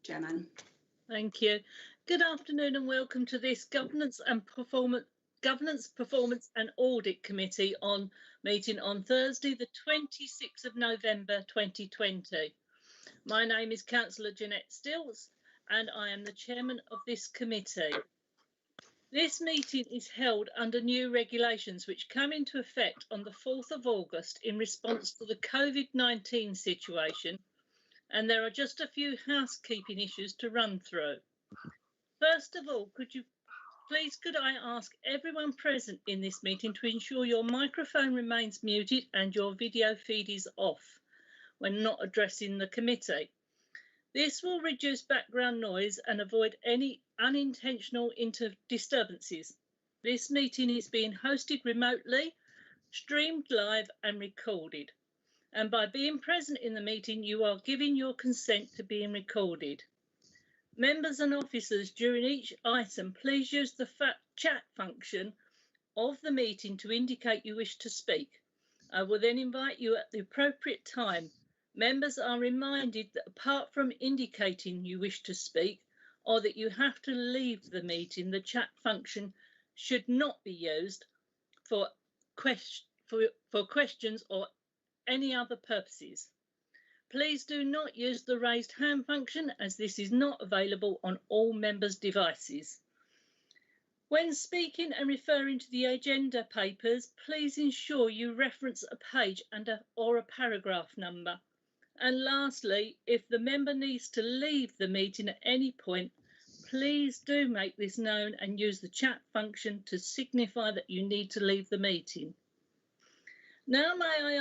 Chairman. Thank you. Good afternoon and welcome to this Governance, Performance and Audit Committee meeting on Thursday, the 26th of November 2020. My name is Councillor Jeanette Stills and I am the chairman of this committee. This meeting is held under new regulations which come into effect on the 4th of August in response to the COVID-19 situation, and there are just a few housekeeping issues to run through. First of all, could I ask everyone present in this meeting to ensure your microphone remains muted and your video feed is off when not addressing the committee. This will reduce background noise and avoid any unintentional disturbances. This meeting is being hosted remotely, streamed live and recorded. And by being present in the meeting, you are giving your consent to being recorded. Members and officers, during each item, please use the chat function of the meeting to indicate you wish to speak. I will then invite you at the appropriate time. Members are reminded that apart from indicating you wish to speak or that you have to leave the meeting, the chat function should not be used for questions or any other purposes. Please do not use the raised hand function as this is not available on all members' devices. When speaking and referring to the agenda papers, please ensure you reference a page or a paragraph number. And lastly, if the member needs to leave the meeting at any point, please do make this known and use the chat function to signify that you need to leave the meeting. Now may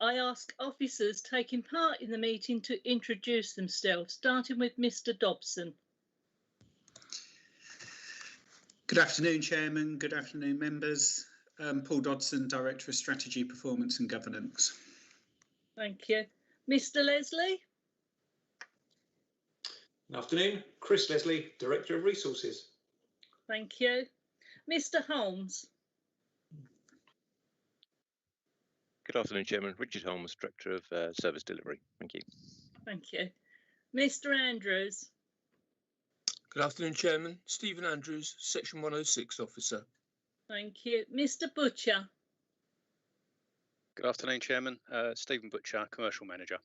I ask officers taking part in the meeting to introduce themselves, starting with Mr. Dobson. Good afternoon, Chairman. Good afternoon, members. Paul Dodson, Director of Strategy, Performance and Governance. Thank you. Mr. Leslie. Good afternoon. Chris Leslie, Director of Resources. Thank you. Mr. Holmes. Good afternoon, Chairman. Richard Holmes, Director of Service Delivery. Thank you. Thank you. Mr. Andrews. Good afternoon, Chairman. Stephen Andrews, Section 106 Officer. Thank you. Mr. Butcher. Good afternoon, Chairman. Stephen Butcher, Commercial Manager.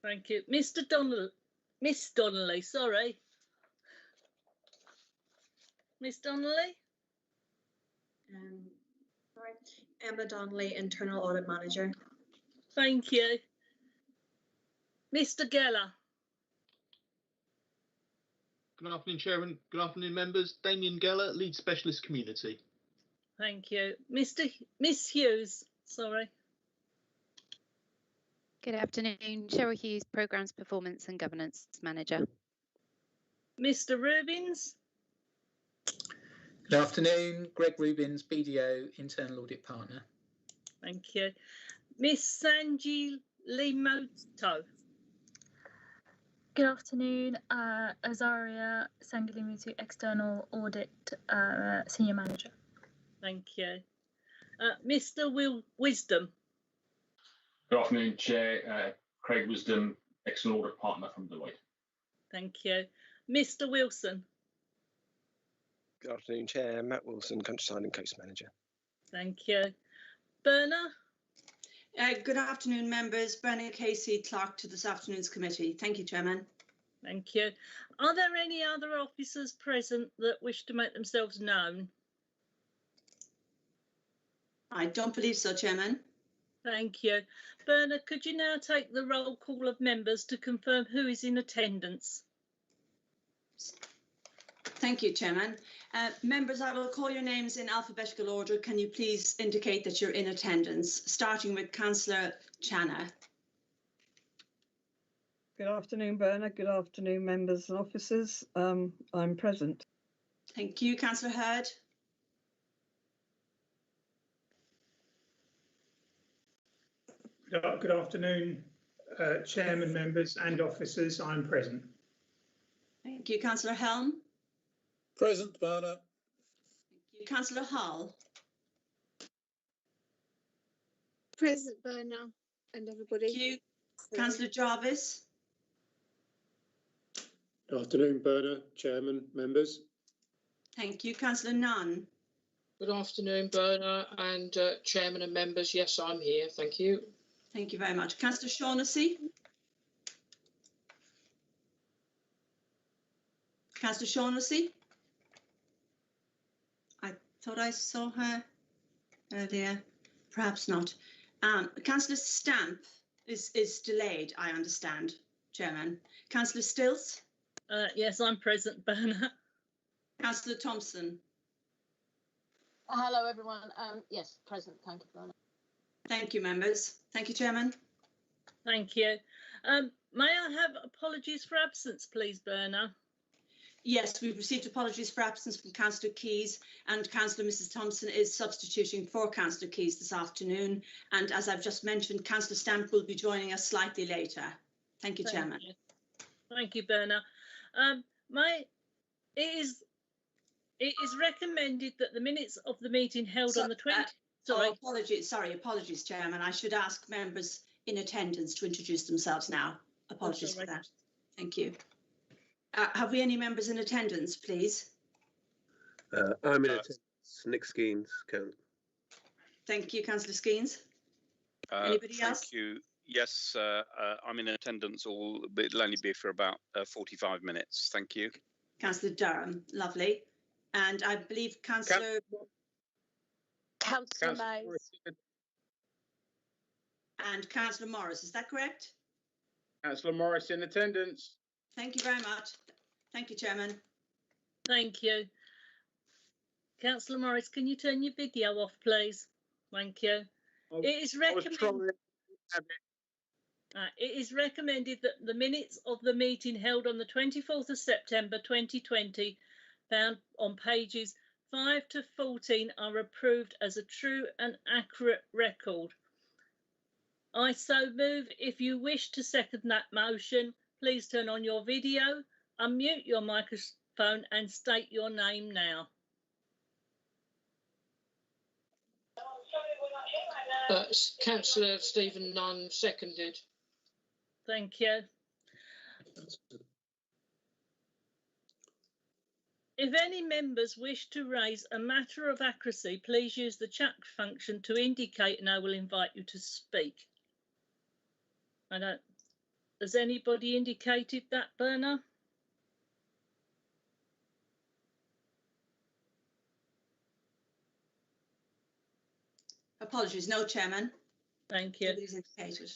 Thank you. Miss Donnelly, sorry. Miss Donnelly? Sorry. Emma Donnelly, Internal Audit Manager. Thank you. Mr. Geller. Good afternoon, Chairman. Good afternoon, members. Damien Geller, Lead Specialist Community. Thank you. Miss Hughes, sorry. Good afternoon, Cheryl Hughes, Programmes Performance and Governance Manager. Mr. Rubins. Good afternoon, Greg Rubins, BDO, Internal Audit Partner. Thank you. Miss Sanji Limoto. Good afternoon, Azaria Sangalimutu, External Audit Senior Manager. Thank you. Mr. Wisdom. Good afternoon, Chair. Craig Wisdom, External Audit Partner from Deloitte. Thank you. Mr. Wilson. Good afternoon, Chair. Matt Wilson, Countryside and Coast Manager. Thank you. Berna. Good afternoon, members. Berna Casey, Clerk to this afternoon's committee. Thank you, Chairman. Thank you. Are there any other officers present that wish to make themselves known? I don't believe so, Chairman. Thank you. Berna, could you now take the roll call of members to confirm who is in attendance? Thank you, Chairman. Members, I will call your names in alphabetical order. Can you please indicate that you're in attendance, starting with Councillor Channa. Good afternoon, Berna. Good afternoon, members and officers. I'm present. Thank you. Councillor Hurd. Good afternoon, Chairman, members and officers. I'm present. Thank you. Councillor Helm. Present, Berna. Thank you. Councillor Hall. Present, Berna, and everybody. Thank you. Councillor Jarvis. Good afternoon, Berna, Chairman, members. Thank you. Councillor Nunn. Good afternoon, Berna and Chairman and members. Yes, I'm here. Thank you. Thank you very much. Councillor Shaughnessy. Councillor Shaughnessy. I thought I saw her earlier. Perhaps not. Councillor Stamp is delayed, I understand, Chairman. Councillor Stills. Yes, I'm present, Berna. Councillor Thompson. Hello, everyone. Yes, present. Thank you, Berna. Thank you, members. Thank you, Chairman. Thank you. May I have apologies for absence, please, Berna? Yes, we've received apologies for absence from Councillor Keys, and Councillor Mrs Thompson is substituting for Councillor Keys this afternoon. And as I've just mentioned, Councillor Stamp will be joining us slightly later. Thank you, Chairman. Thank you, Berna. It is recommended that the minutes of the meeting held on the 20th. Apologies, Chairman. I should ask members in attendance to introduce themselves now. Apologies for that. Thank you. Have we any members in attendance, please? I'm in attendance. Nick Skeens, Count. Thank you, Councillor Skeens. Anybody else? Thank you. Yes, I'm in attendance. It'll only be for about 45 minutes. Thank you. Councillor Durham, lovely. And I believe Councillor Mays. And Councillor Morris, is that correct? Councillor Morris in attendance. Thank you very much. Thank you, Chairman. Thank you. Councillor Morris, can you turn your video off, please? Thank you. It is recommended that the minutes of the meeting held on the 24th of September 2020, found on pages 5 to 14, are approved as a true and accurate record. I so move. If you wish to second that motion, please turn on your video, unmute your microphone and state your name now. Councillor Stephen Nunn, seconded. Thank you. If any members wish to raise a matter of accuracy, please use the chat function to indicate and I will invite you to speak. Has anybody indicated that, Berna? Apologies, no, Chairman. Thank you. Nobody's indicated.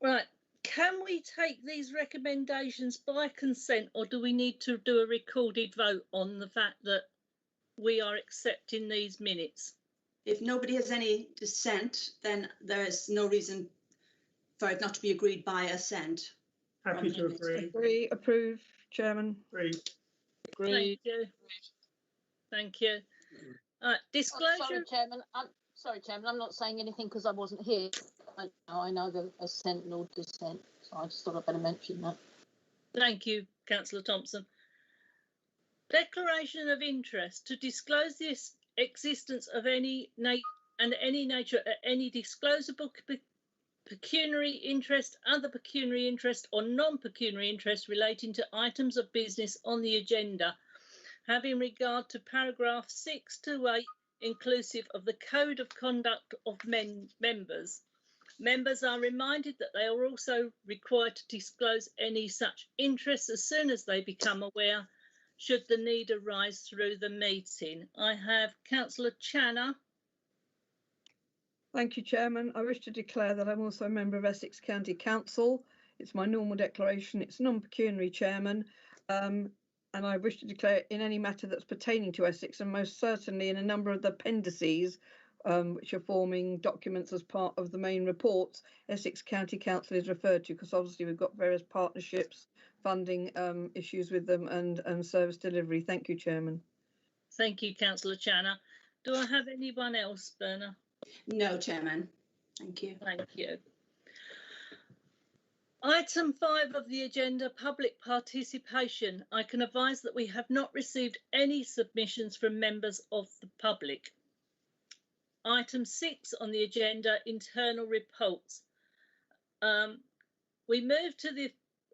Right, can we take these recommendations by consent, or do we need to do a recorded vote on the fact that we are accepting these minutes? If nobody has any dissent, then there is no reason for it not to be agreed by assent. Happy to agree. Agree, approve, Chairman. Agree. Thank you. Thank you. Disclosure. Sorry, Chairman, I'm not saying anything because I wasn't here. I know the assent nor dissent, so I just thought I'd better mention that. Thank you, Councillor Thompson. Declaration of interest to disclose the existence of any nature, any disclosable pecuniary interest, other pecuniary interest or non-pecuniary interest relating to items of business on the agenda, having regard to paragraph 6 to 8, inclusive of the Code of Conduct of members. Members are reminded that they are also required to disclose any such interests as soon as they become aware, should the need arise through the meeting. I have Councillor Channer. Thank you, Chairman. I wish to declare that I'm also a member of Essex County Council. It's my normal declaration. It's non-pecuniary, Chairman. And I wish to declare in any matter that's pertaining to Essex, and most certainly in a number of the appendices, which are forming documents as part of the main reports, Essex County Council is referred to, because obviously we've got various partnerships, funding issues with them and service delivery. Thank you, Chairman. Thank you, Councillor Channer. Do I have anyone else, Berna? No, Chairman. Thank you. Thank you. Item 5 of the agenda, public participation. I can advise that we have not received any submissions from members of the public. Item 6 on the agenda, internal reports. We move to the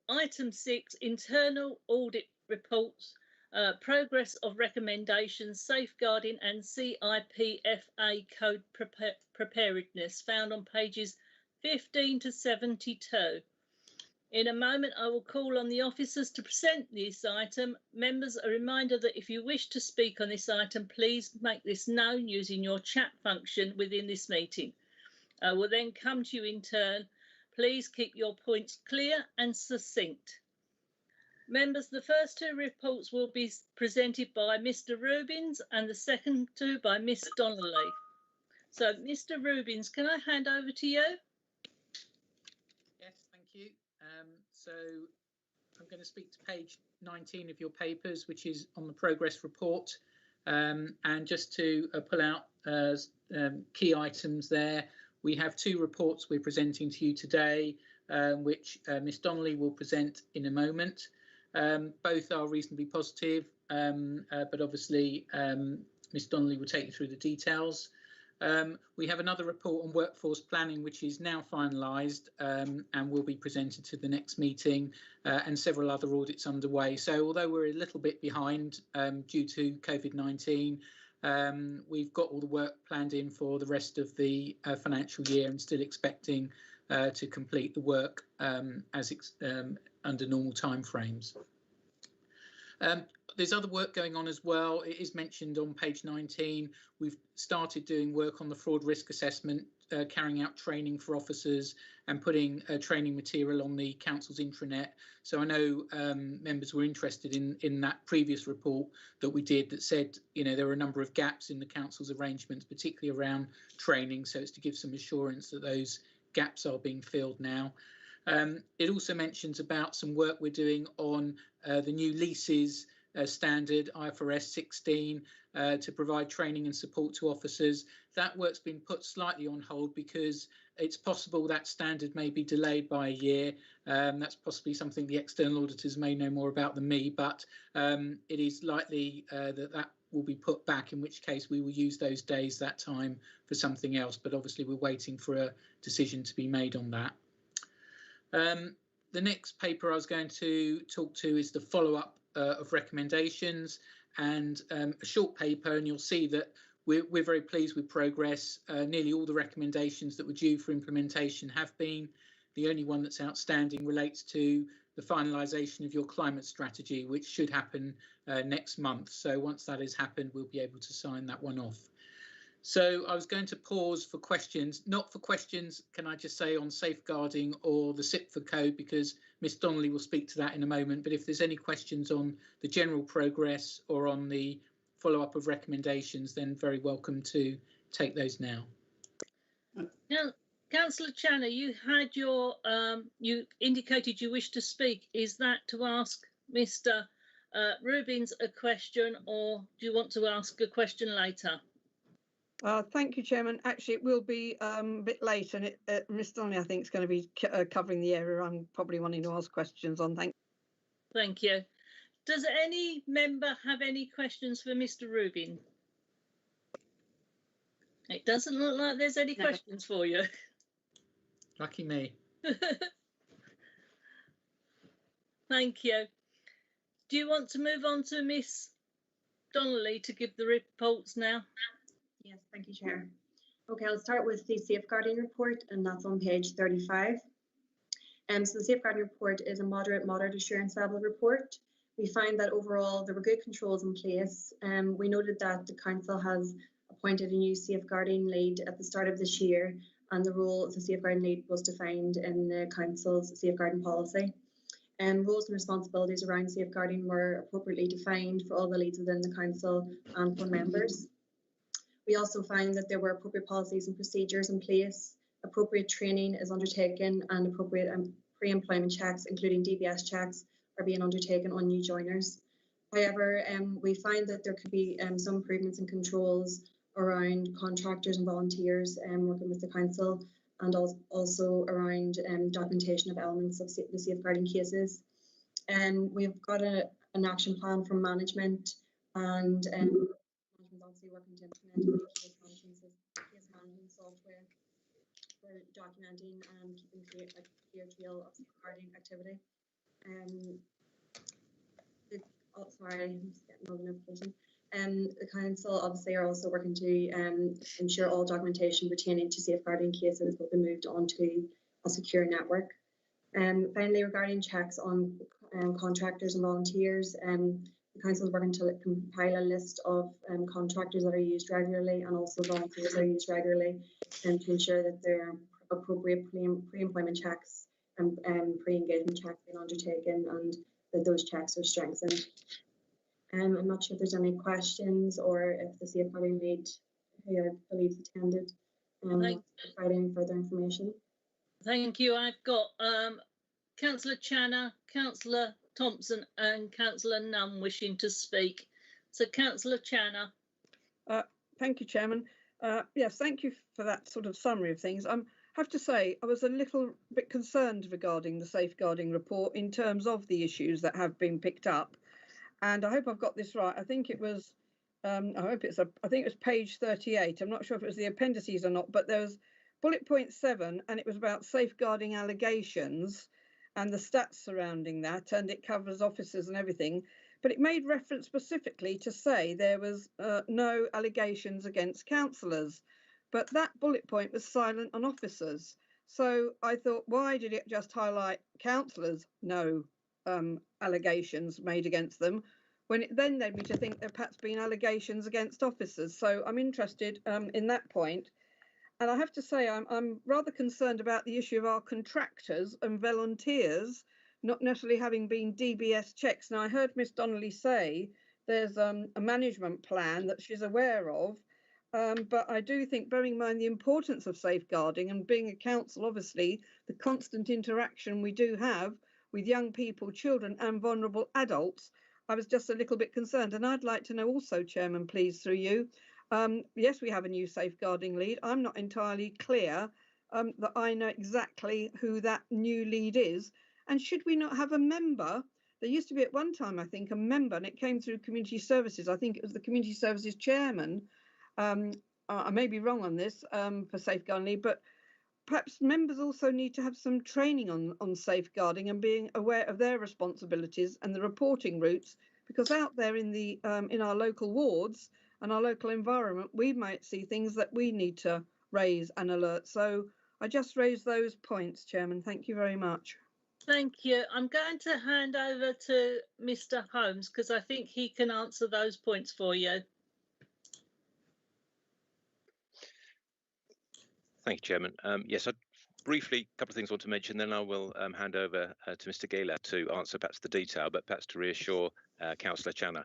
item 6, internal audit reports, progress of recommendations, safeguarding and CIPFA code preparedness, found on pages 15 to 72. In a moment, I will call on the officers to present this item. Members, a reminder that if you wish to speak on this item, please make this known using your chat function within this meeting. I will then come to you in turn. Please keep your points clear and succinct. Members, the first two reports will be presented by Mr. Rubins and the second two by Miss Donnelly. So, Mr. Rubins, can I hand over to you? Yes, thank you. So I'm going to speak to page 19 of your papers, which is on the progress report. And just to pull out key items there, we have two reports we're presenting to you today, which Miss Donnelly will present in a moment. Both are reasonably positive, but obviously Miss Donnelly will take you through the details. We have another report on workforce planning, which is now finalised and will be presented to the next meeting, and several other audits underway. So although we're a little bit behind due to COVID-19, we've got all the work planned in for the rest of the financial year and still expecting to complete the work under normal timeframes. There's other work going on as well. It is mentioned on page 19. We've started doing work on the fraud risk assessment, carrying out training for officers and putting training material on the council's intranet. So I know members were interested in that previous report that we did that said, you know, there were a number of gaps in the council's arrangements, particularly around training. So it's to give some assurance that those gaps are being filled now. It also mentions about some work we're doing on the new leases standard, IFRS 16, to provide training and support to officers. That work's been put slightly on hold because it's possible that standard may be delayed by a year. That's possibly something the external auditors may know more about than me, but it is likely that will be put back, in which case we will use those days that time for something else. But obviously we're waiting for a decision to be made on that. The next paper I was going to talk to is the follow-up of recommendations, and a short paper, and you'll see that we're very pleased with progress. Nearly all the recommendations that were due for implementation have been. The only one that's outstanding relates to the finalisation of your climate strategy, which should happen next month. So once that has happened, we'll be able to sign that one off. So I was going to pause for questions, not for questions, can I just say, on safeguarding or the CIPFA code, because Miss Donnelly will speak to that in a moment. But if there's any questions on the general progress or on the follow-up of recommendations, then very welcome to take those now. Now, Councillor Channer, you had your, you indicated you wish to speak. Is that to ask Mr. Rubins a question, or do you want to ask a question later? Thank you, Chairman. Actually, it will be a bit late, and Ms Donnelly, I think, is going to be covering the area I'm probably wanting to ask questions on. Thank you. Does any member have any questions for Mr. Rubin? It doesn't look like there's any questions for you. Lucky me. Thank you. Do you want to move on to Miss Donnelly to give the reports now? Yes, thank you, Chair. Okay, I'll start with the safeguarding report, and that's on page 35. So the safeguarding report is a moderate assurance level report. We find that overall there were good controls in place. We noted that the council has appointed a new safeguarding lead at the start of this year, and the role of the safeguarding lead was defined in the council's safeguarding policy. Roles and responsibilities around safeguarding were appropriately defined for all the leads within the council and for members. We also find that there were appropriate policies and procedures in place, appropriate training is undertaken, and appropriate pre-employment checks, including DBS checks, are being undertaken on new joiners. However, we find that there could be some improvements in controls around contractors and volunteers working with the council, and also around documentation of elements of the safeguarding cases. We've got an action plan from management, and management's obviously working to implement a new case management software for documenting and keeping a clear trail of safeguarding activity. Sorry, I'm just getting all the notification. The council obviously are also working to ensure all documentation pertaining to safeguarding cases will be moved onto a secure network. Finally, regarding checks on contractors and volunteers, the council is working to compile a list of contractors that are used regularly and also volunteers that are used regularly, and to ensure that there are appropriate pre-employment checks and pre-engagement checks being undertaken, and that those checks are strengthened. I'm not sure if there's any questions or if the safeguarding lead, who I believe attended, provide any further information. Thank you. I've got Councillor Channer, Councillor Thompson and Councillor Nunn wishing to speak. So Councillor Channer. Thank you, Chairman. Yes, thank you for that sort of summary of things. I have to say I was a little bit concerned regarding the safeguarding report in terms of the issues that have been picked up. And I hope I've got this right. I think it was, I think it was page 38. I'm not sure if it was the appendices or not, but there was bullet point 7, and it was about safeguarding allegations and the stats surrounding that, and it covers officers and everything. But it made reference specifically to say there was no allegations against councillors, but that bullet point was silent on officers. So I thought, why did it just highlight councillors? No allegations made against them, when it then led me to think there perhaps been allegations against officers. So I'm interested in that point. And I have to say I'm rather concerned about the issue of our contractors and volunteers not necessarily having been DBS checks. Now, I heard Miss Donnelly say there's a management plan that she's aware of, but I do think, bearing in mind the importance of safeguarding and being a council, obviously, the constant interaction we do have with young people, children and vulnerable adults, I was just a little bit concerned. And I'd like to know also, Chairman, please, through you, yes, we have a new safeguarding lead. I'm not entirely clear that I know exactly who that new lead is. And should we not have a member? There used to be at one time, I think, a member, and it came through community services. I think it was the community services chairman. I may be wrong on this for safeguarding lead, but perhaps members also need to have some training on safeguarding and being aware of their responsibilities and the reporting routes, because out there in our local wards and our local environment, we might see things that we need to raise and alert. So I just raised those points, Chairman. Thank you very much. Thank you. I'm going to hand over to Mr. Holmes because I think he can answer those points for you. Thank you, Chairman. Yes, briefly, a couple of things I want to mention, then I will hand over to Mr. Gela to answer perhaps the detail, but perhaps to reassure Councillor Channer.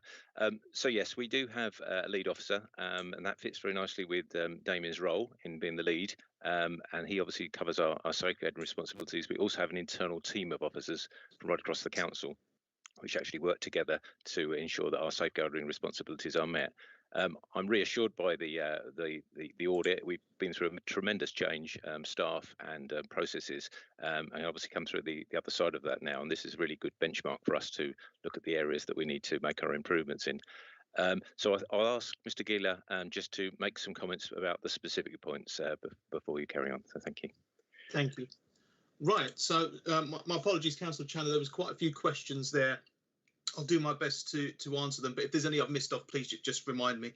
So yes, we do have a lead officer, and that fits very nicely with Damien's role in being the lead, and he obviously covers our safeguarding responsibilities. We also have an internal team of officers from right across the council, which actually work together to ensure that our safeguarding responsibilities are met. I'm reassured by the audit. We've been through a tremendous change, staff and processes, and obviously come through the other side of that now. And this is a really good benchmark for us to look at the areas that we need to make our improvements in. So I'll ask Mr. Gela just to make some comments about the specific points before you carry on. So thank you. Thank you. Right. So my apologies, Councillor Channer. There was quite a few questions there. I'll do my best to answer them, but if there's any I've missed off, please just remind me.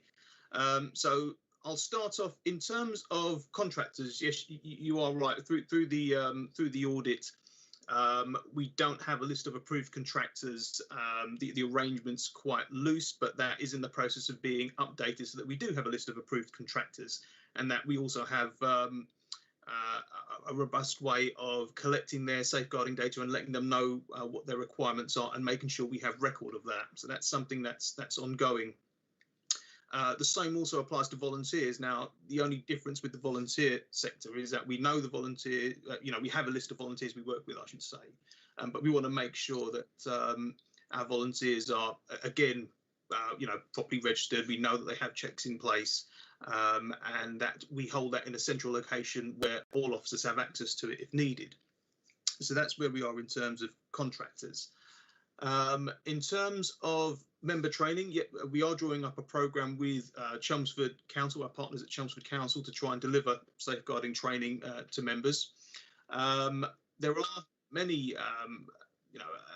So I'll start off in terms of contractors. Yes, you are right. Through the audit, we don't have a list of approved contractors. The arrangement's quite loose, but that is in the process of being updated so that we do have a list of approved contractors, and that we also have a robust way of collecting their safeguarding data and letting them know what their requirements are and making sure we have record of that. So that's something that's ongoing. The same also applies to volunteers. Now, the only difference with the volunteer sector is that we know the volunteer, we have a list of volunteers we work with, I should say, but we want to make sure that our volunteers are, again, properly registered. We know that they have checks in place. And that we hold that in a central location where all officers have access to it if needed. So that's where we are in terms of contractors. In terms of member training, yeah, we are drawing up a programme with Chelmsford Council, our partners at Chelmsford Council, to try and deliver safeguarding training to members. There are many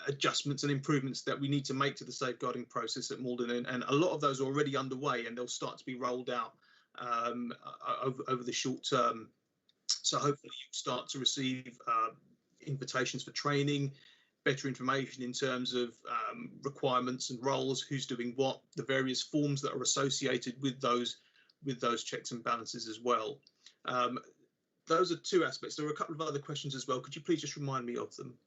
adjustments and improvements that we need to make to the safeguarding process at Malden, and a lot of those are already underway, and they'll start to be rolled out over the short term. So hopefully you'll start to receive invitations for training, better information in terms of requirements and roles, who's doing what, the various forms that are associated with those checks and balances as well. Those are two aspects. There are a couple of other questions as well. Could you please just remind me of them?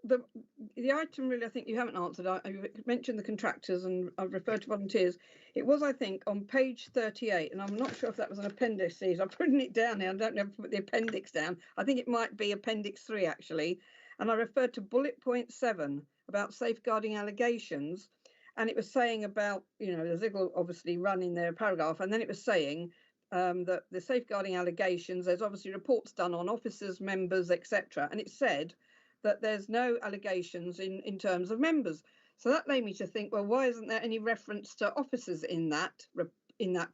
The item really, I think you haven't answered. I mentioned the contractors and I've referred to volunteers. It was, I think, on page 38, and I'm not sure if that was an appendix. I've written it down now. I don't know if I put the appendix down. I think it might be appendix 3 actually. And I referred to bullet point 7 about safeguarding allegations, and it was saying about, you know, there's obviously running their paragraph, and then it was saying that the safeguarding allegations, there's obviously reports done on officers, members, etc. And it said that there's no allegations in terms of members. So that led me to think, well, why isn't there any reference to officers in that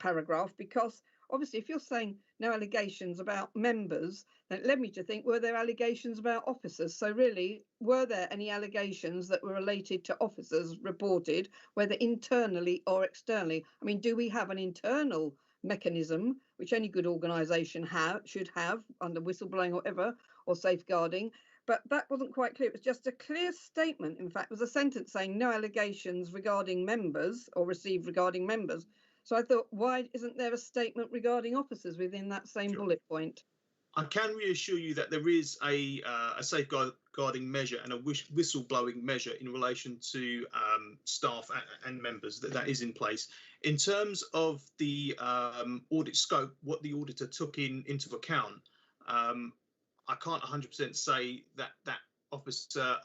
paragraph? Because obviously, if you're saying no allegations about members, then it led me to think, were there allegations about officers? So really, were there any allegations that were related to officers reported, whether internally or externally? I mean, do we have an internal mechanism, which any good organisation should have under whistleblowing or whatever, or safeguarding? But that wasn't quite clear. It was just a clear statement. In fact, it was a sentence saying no allegations regarding members or received regarding members. So I thought, why isn't there a statement regarding officers within that same bullet point? I can reassure you that there is a safeguarding measure and a whistleblowing measure in relation to staff and members, that is in place. In terms of the audit scope, what the auditor took into account, I can't 100% say that officer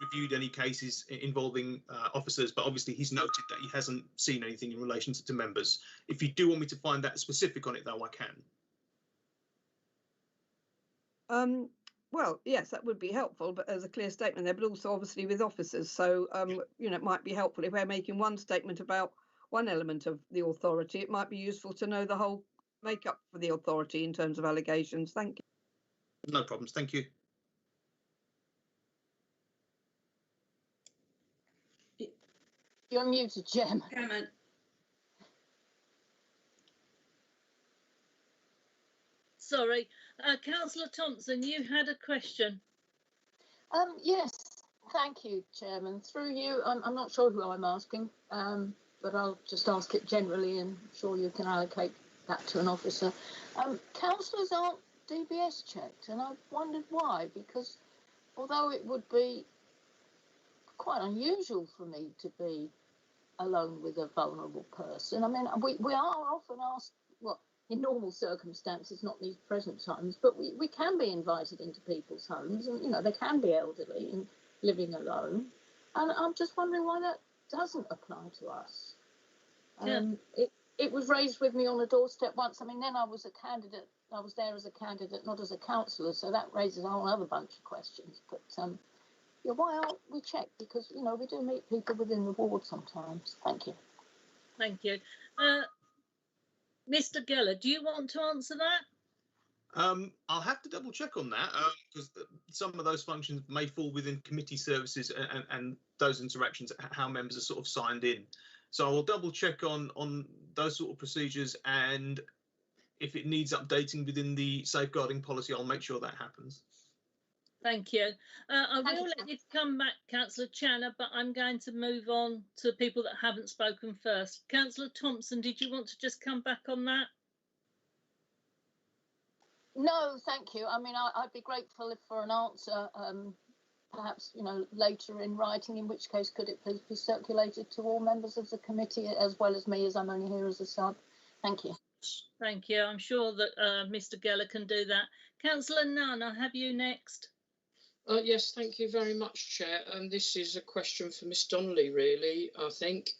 reviewed any cases involving officers, but obviously he's noted that he hasn't seen anything in relation to members. If you do want me to find that specific on it, though, I can. Well, yes, that would be helpful, but there's a clear statement there, but also obviously with officers. So, you know, it might be helpful if we're making one statement about one element of the authority. It might be useful to know the whole makeup for the authority in terms of allegations. Thank you. No problems. Thank you. You're muted, Chairman. Sorry, Councillor Thompson, you had a question. Yes, thank you, Chairman. Through you, I'm not sure who I'm asking, but I'll just ask it generally, and I'm sure you can allocate that to an officer. Councillors aren't DBS checked, and I've wondered why, because although it would be quite unusual for me to be alone with a vulnerable person, I mean, we are often asked, well, in normal circumstances, not these present times, but we can be invited into people's homes, and, you know, they can be elderly and living alone, and I'm just wondering why that doesn't apply to us. It was raised with me on a doorstep once. I mean, then I was a candidate. I was there as a candidate, not as a councillor, so that raises a whole other bunch of questions. But yeah, why aren't we checked? Because, you know, we do meet people within the ward sometimes. Thank you. Thank you. Mr. Geller, do you want to answer that? I'll have to double check on that, because some of those functions may fall within committee services and those interactions, how members are sort of signed in. So I will double check on those sort of procedures, and if it needs updating within the safeguarding policy, I'll make sure that happens. Thank you. I will let you come back, Councillor Channer, but I'm going to move on to people that haven't spoken first. Councillor Thompson, did you want to just come back on that? No, thank you. I mean, I'd be grateful for an answer, perhaps, you know, later in writing, in which case could it please be circulated to all members of the committee as well as me, as I'm only here as a sub. Thank you. Thank you. I'm sure that Mr. Geller can do that. Councillor Nunn, I'll have you next. Yes, thank you very much, Chair. And this is a question for Miss Donnelly, really, I think.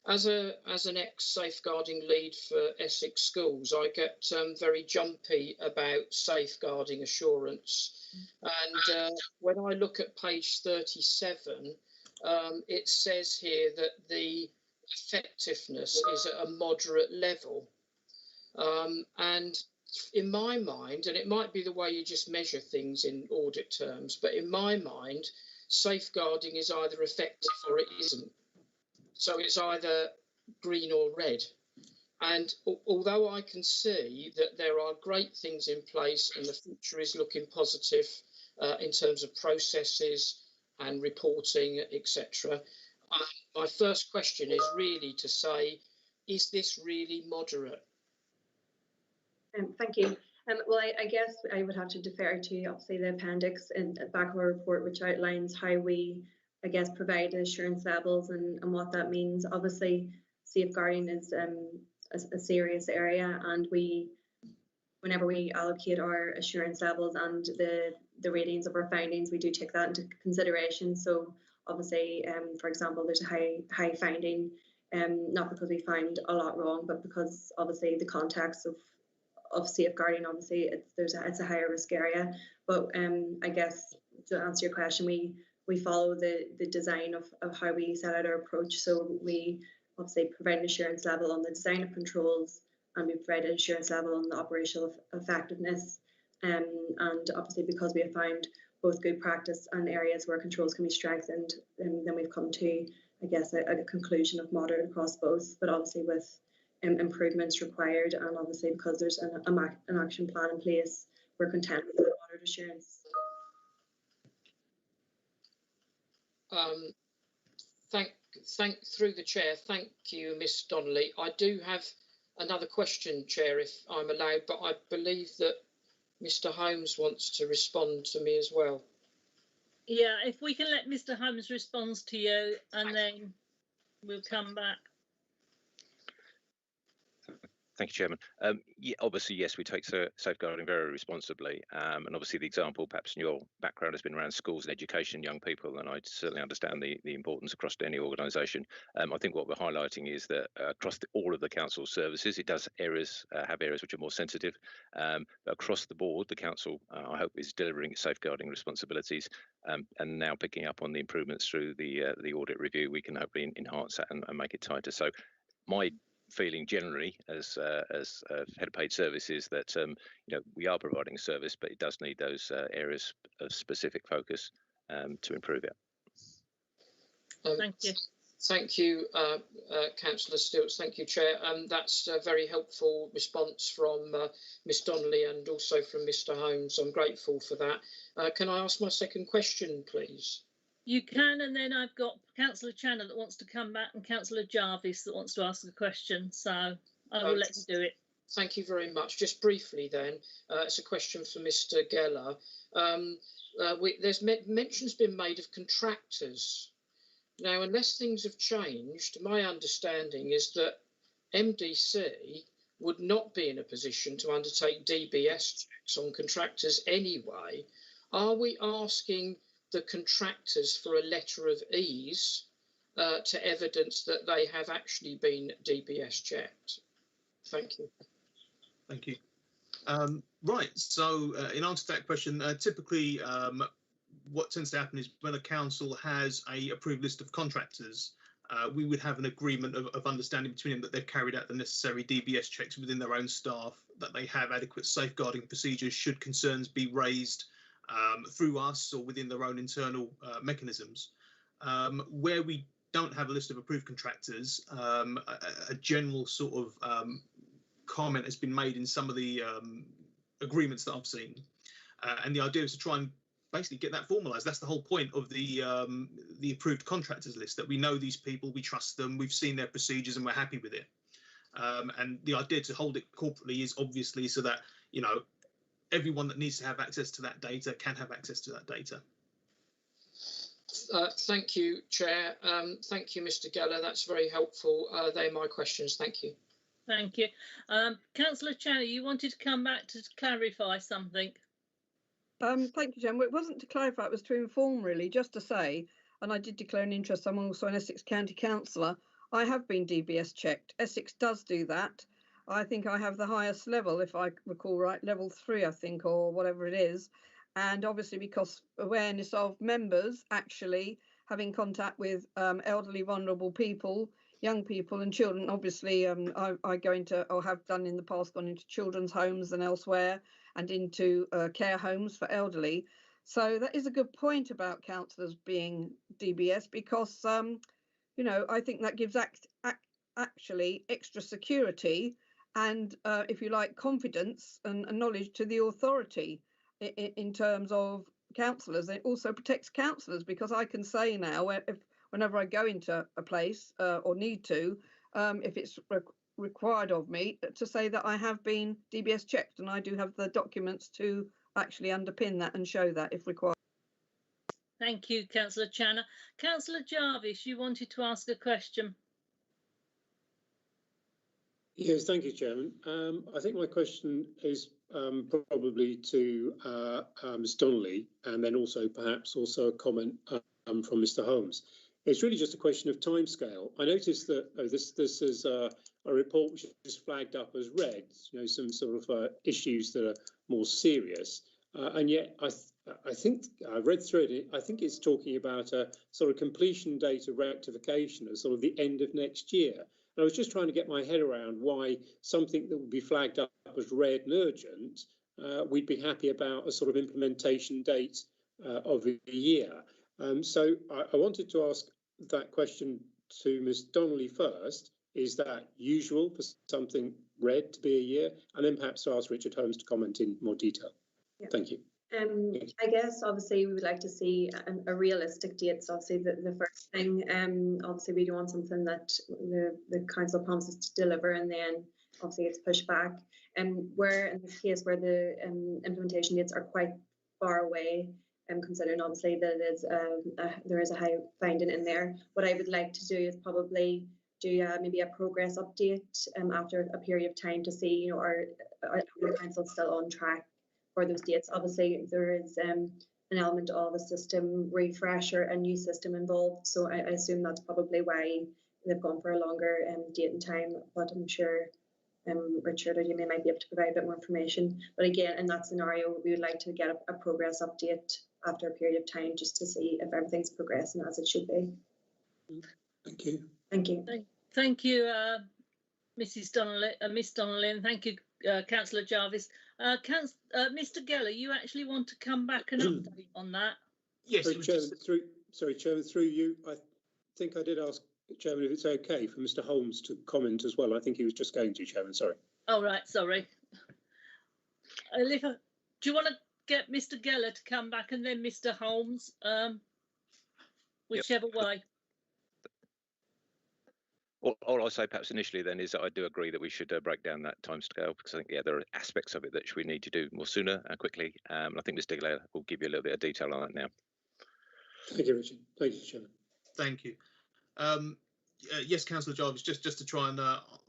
As an ex-safeguarding lead for Essex schools, I get very jumpy about safeguarding assurance. And when I look at page 37, it says here that the effectiveness is at a moderate level. And in my mind, and it might be the way you just measure things in audit terms, but in my mind, safeguarding is either effective or it isn't. So it's either green or red. And although I can see that there are great things in place and the future is looking positive in terms of processes and reporting, etc., my first question is really to say, is this really moderate? Thank you. Well, I guess I would have to defer to obviously the appendix in the back of our report, which outlines how we, I guess, provide assurance levels and what that means. Obviously, safeguarding is a serious area, and whenever we allocate our assurance levels and the ratings of our findings, we do take that into consideration. So obviously, for example, there's a high finding, not because we find a lot wrong, but because obviously the context of safeguarding, obviously it's a higher risk area. But I guess to answer your question, we follow the design of how we set out our approach. So we obviously provide an assurance level on the design of controls, and we provide an assurance level on the operational effectiveness. And obviously, because we have found both good practice and areas where controls can be strengthened, and then we've come to, I guess, a conclusion of moderate across both, but obviously with improvements required, and obviously because there's an action plan in place, we're content with the moderate assurance. Through the chair, thank you, Miss Donnelly. I do have another question, Chair, if I'm allowed, but I believe that Mr. Holmes wants to respond to me as well. Yeah, if we can let Mr. Holmes respond to you, and then we'll come back. Thank you, Chairman. Yeah, obviously, yes, we take safeguarding very responsibly. And obviously, the example, perhaps in your background, has been around schools and education, young people, and I certainly understand the importance across any organisation. I think what we're highlighting is that across all of the council services, it does have areas which are more sensitive. But across the board, the council, I hope, is delivering its safeguarding responsibilities, and now picking up on the improvements through the audit review. We can hopefully enhance that and make it tighter. So my feeling generally as head of paid services that we are providing a service, but it does need those areas of specific focus to improve it. Thank you. Thank you, Councillor Stilts. Thank you, Chair. That's a very helpful response from Miss Donnelly and also from Mr. Holmes. I'm grateful for that. Can I ask my second question, please? You can, and then I've got Councillor Channer that wants to come back and Councillor Jarvis that wants to ask a question. So I will let you do it. Thank you very much. Just briefly then, it's a question for Mr. Geller. There's mention's been made of contractors. Now, unless things have changed, my understanding is that MDC would not be in a position to undertake DBS checks on contractors anyway. Are we asking the contractors for a letter of ease to evidence that they have actually been DBS checked? Thank you. Thank you. Right, so in answer to that question, typically what tends to happen is when a council has a approved list of contractors, we would have an agreement of understanding between them that they've carried out the necessary DBS checks within their own staff, that they have adequate safeguarding procedures should concerns be raised through us or within their own internal mechanisms. Where we don't have a list of approved contractors, a general sort of comment has been made in some of the agreements that I've seen, and the idea is to try and basically get that formalised. That's the whole point of the approved contractors list, that we know these people, we trust them, we've seen their procedures, and we're happy with it. And the idea to hold it corporately is obviously so that everyone that needs to have access to that data can have access to that data. Thank you, Chair. Thank you, Mr. Geller. That's very helpful. They're my questions. Thank you. Thank you. Councillor Channer, you wanted to come back to clarify something. Thank you, Jen. Well, it wasn't to clarify, it was to inform, really, just to say, and I did declare an interest, I'm also an Essex County Councillor. I have been DBS checked. Essex does do that. I think I have the highest level, if I recall right, level 3, I think, or whatever it is. And obviously because awareness of members actually having contact with elderly, vulnerable people, young people and children. Obviously, I go into, or have done in the past, gone into children's homes and elsewhere, and into care homes for elderly. So that is a good point about councillors being DBS, because, you know, I think that gives actually extra security and, if you like, confidence and knowledge to the authority in terms of councillors. It also protects councillors, because I can say now, whenever I go into a place or need to, if it's required of me, to say that I have been DBS checked, and I do have the documents to actually underpin that and show that if required. Thank you, Councillor Channer. Councillor Jarvis, you wanted to ask a question. Yes, thank you, Chairman. I think my question is probably to Ms Donnelly, and then also perhaps also a comment from Mr Holmes. It's really just a question of timescale. I noticed that this is a report which is flagged up as red, you know, some sort of issues that are more serious, and yet I think I read through it. I think it's talking about a sort of completion date of rectification as sort of the end of next year. And I was just trying to get my head around why something that would be flagged up as red and urgent, we'd be happy about a sort of implementation date of a year. So I wanted to ask that question to Ms Donnelly first. Is that usual for something red to be a year? And then perhaps to ask Richard Holmes to comment in more detail. Yeah. Thank you. I guess obviously we would like to see a realistic date. So obviously the first thing, obviously we don't want something that the council promises to deliver and then obviously it's pushed back. And where in this case where the implementation dates are quite far away, considering obviously that it is there is a high finding in there. What I would like to do is probably do maybe a progress update after a period of time to see, you know, are the council still on track for those dates. Obviously there is an element of a system refresh or a new system involved, so I assume that's probably why they've gone for a longer date and time, but I'm sure Richard or you might be able to provide a bit more information. But again, in that scenario we would like to get a progress update after a period of time just to see if everything's progressing as it should be. Thank you. Thank you. Thank you, Mrs Donnelly, Miss Donnelly, and thank you, Councillor Jarvis. Mr Geller, you actually want to come back and update on that? Yes, Chairman, through you, I think I did ask Chairman if it's okay for Mr Holmes to comment as well. I think he was just going to, Chairman, sorry. Oh, right, sorry. Do you want to get Mr Geller to come back and then Mr Holmes, whichever way? All I'll say perhaps initially then is that I do agree that we should break down that timescale, because I think, yeah, there are aspects of it that we need to do more sooner and quickly. I think Mr Geller will give you a little bit of detail on that now. Thank you, Richard. Thank you, Chairman. Thank you. Yes, Councillor Jarvis, just to try and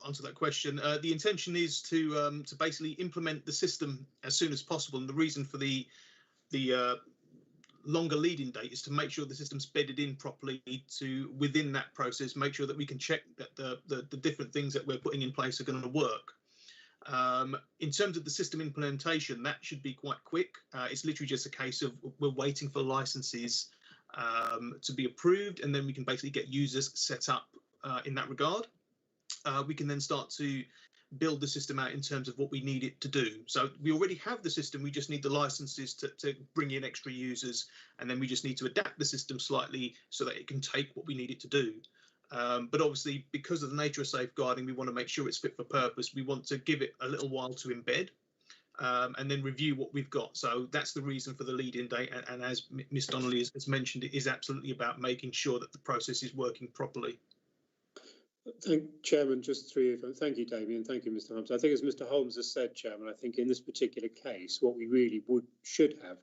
answer that question, the intention is to basically implement the system as soon as possible, and the reason for the longer lead-in date is to make sure the system's bedded in properly, to within that process make sure that we can check that the different things that we're putting in place are going to work. In terms of the system implementation, that should be quite quick. It's literally just a case of we're waiting for licenses to be approved, and then we can basically get users set up in that regard. We can then start to build the system out in terms of what we need it to do. So we already have the system, we just need the licenses to bring in extra users, and then we just need to adapt the system slightly so that it can take what we need it to do. But obviously, because of the nature of safeguarding, we want to make sure it's fit for purpose. We want to give it a little while to embed and then review what we've got. So that's the reason for the lead-in date. And as Ms Donnelly has mentioned, it is absolutely about making sure that the process is working properly. Chairman, just three. Thank you, Damien. Thank you, Mr. Holmes. I think, as Mr. Holmes has said, Chairman, I think in this particular case, what we really should have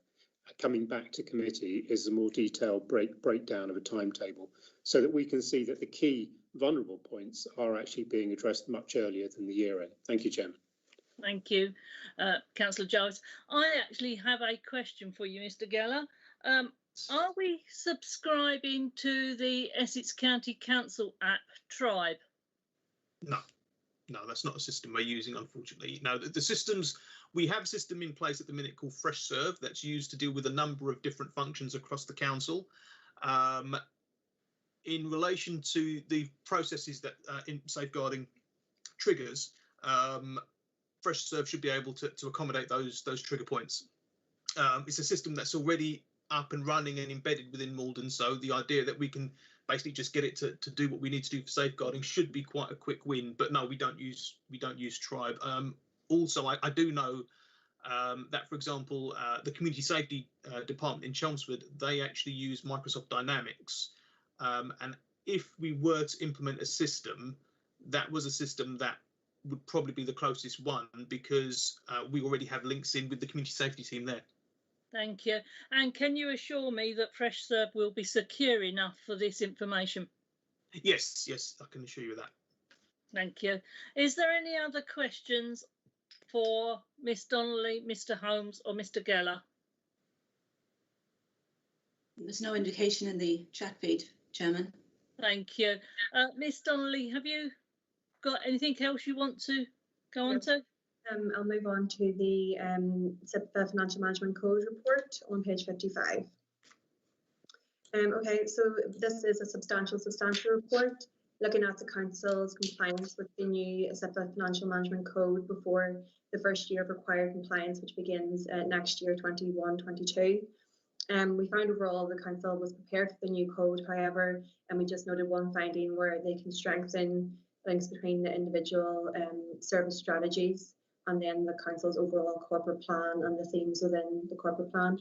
coming back to committee is a more detailed breakdown of a timetable, so that we can see that the key vulnerable points are actually being addressed much earlier than the year end. Thank you, Chairman. Thank you, Councillor Jarvis. I actually have a question for you, Mr Geller. Are we subscribing to the Essex County Council app, Tribe? No, that's not a system we're using, unfortunately. No, the systems, we have a system in place at the minute called FreshServe that's used to deal with a number of different functions across the council. In relation to the processes that in safeguarding triggers, FreshServe should be able to accommodate those trigger points. It's a system that's already up and running and embedded within Malden, so the idea that we can basically just get it to do what we need to do for safeguarding should be quite a quick win. But no, we don't use Tribe. Also, I do know that, for example, the Community Safety Department in Chelmsford, they actually use Microsoft Dynamics, and if we were to implement a system, that was a system that would probably be the closest one, because we already have links in with the community safety team there. Thank you. And can you assure me that FreshServe will be secure enough for this information? Yes, I can assure you of that. Thank you. Is there any other questions for Miss Donnelly, Mr. Holmes or Mr. Geller? There's no indication in the chat feed, Chairman. Thank you. Miss Donnelly, have you got anything else you want to go on to? I'll move on to the Financial Management Code report on page 55. Okay, so this is a substantial report looking at the council's compliance with the new SIPA Financial Management Code before the first year of required compliance, which begins next year, 21-22. We found overall the council was prepared for the new code, however, and we just noted one finding where they can strengthen links between the individual service strategies and then the council's overall corporate plan and the themes within the corporate plan.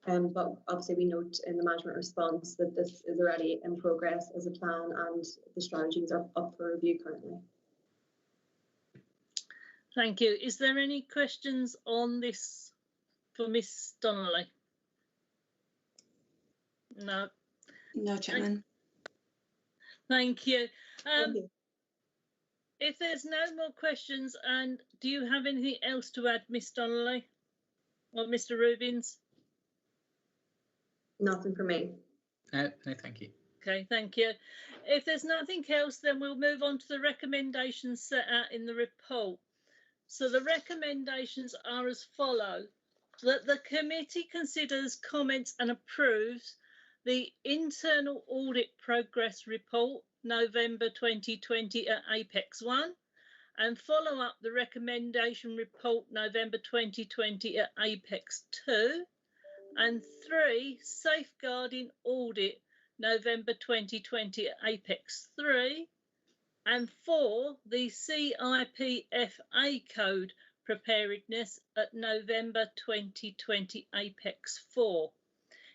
But obviously we note in the management response that this is already in progress as a plan and the strategies are up for review currently. Thank you. Is there any questions on this for Miss Donnelly? No. No, Chairman. Thank you. If there's no more questions, and do you have anything else to add, Miss Donnelly or Mr. Rubins? Nothing for me. No, thank you. Okay, thank you. If there's nothing else, then we'll move on to the recommendations set out in the report. So the recommendations are as follows: that the committee considers, comments and approves the internal audit progress report November 2020 at Apex 1, and follow up the recommendation report November 2020 at Apex 2, and 3, safeguarding audit November 2020 at Apex 3, and 4, the CIPFA code preparedness at November 2020 Apex 4.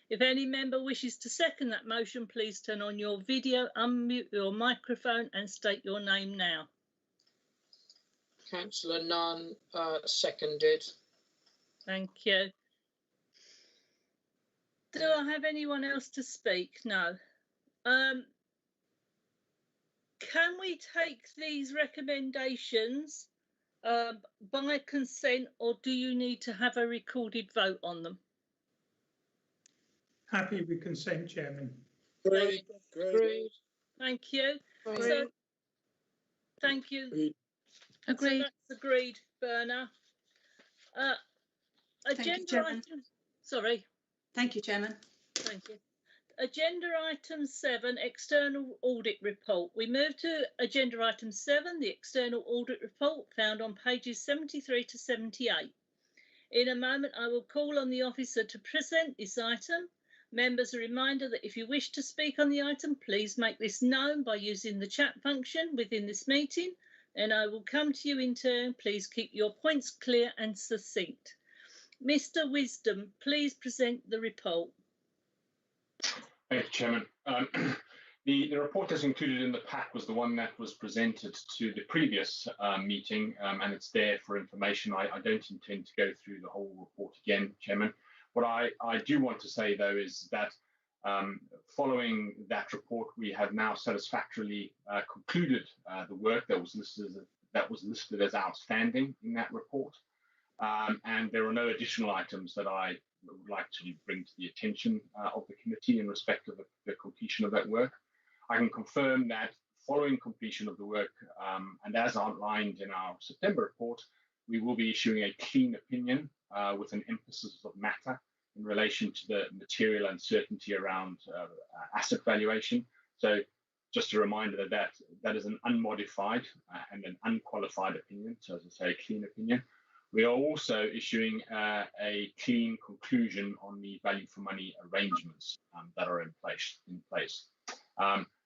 If any member wishes to second that motion, please turn on your video, unmute your microphone and state your name now. Councillor Nunn, seconded. Thank you. Do I have anyone else to speak? No. Can we take these recommendations by consent, or do you need to have a recorded vote on them? Happy with consent, Chairman. Great. Thank you. So, thank you. Agreed. So that's agreed, Berna. Agenda item. Sorry. Thank you, Chairman. Thank you. Agenda item 7, external audit report. We move to agenda item 7, the external audit report, found on pages 73 to 78. In a moment, I will call on the officer to present this item. Members, a reminder that if you wish to speak on the item, please make this known by using the chat function within this meeting, and I will come to you in turn. Please keep your points clear and succinct. Mr. Wisdom, please present the report. Thank you, Chairman. The report as included in the pack was the one that was presented to the previous meeting, and it's there for information. I don't intend to go through the whole report again, Chairman. What I do want to say, though, is that following that report, we have now satisfactorily concluded the work that was listed as outstanding in that report. And there are no additional items that I would like to bring to the attention of the committee in respect of the completion of that work. I can confirm that following completion of the work, and as outlined in our September report, we will be issuing a clean opinion with an emphasis of matter in relation to the material uncertainty around asset valuation. So just a reminder that that is an unmodified and an unqualified opinion. So as I say, a clean opinion. We are also issuing a clean conclusion on the value for money arrangements that are in place.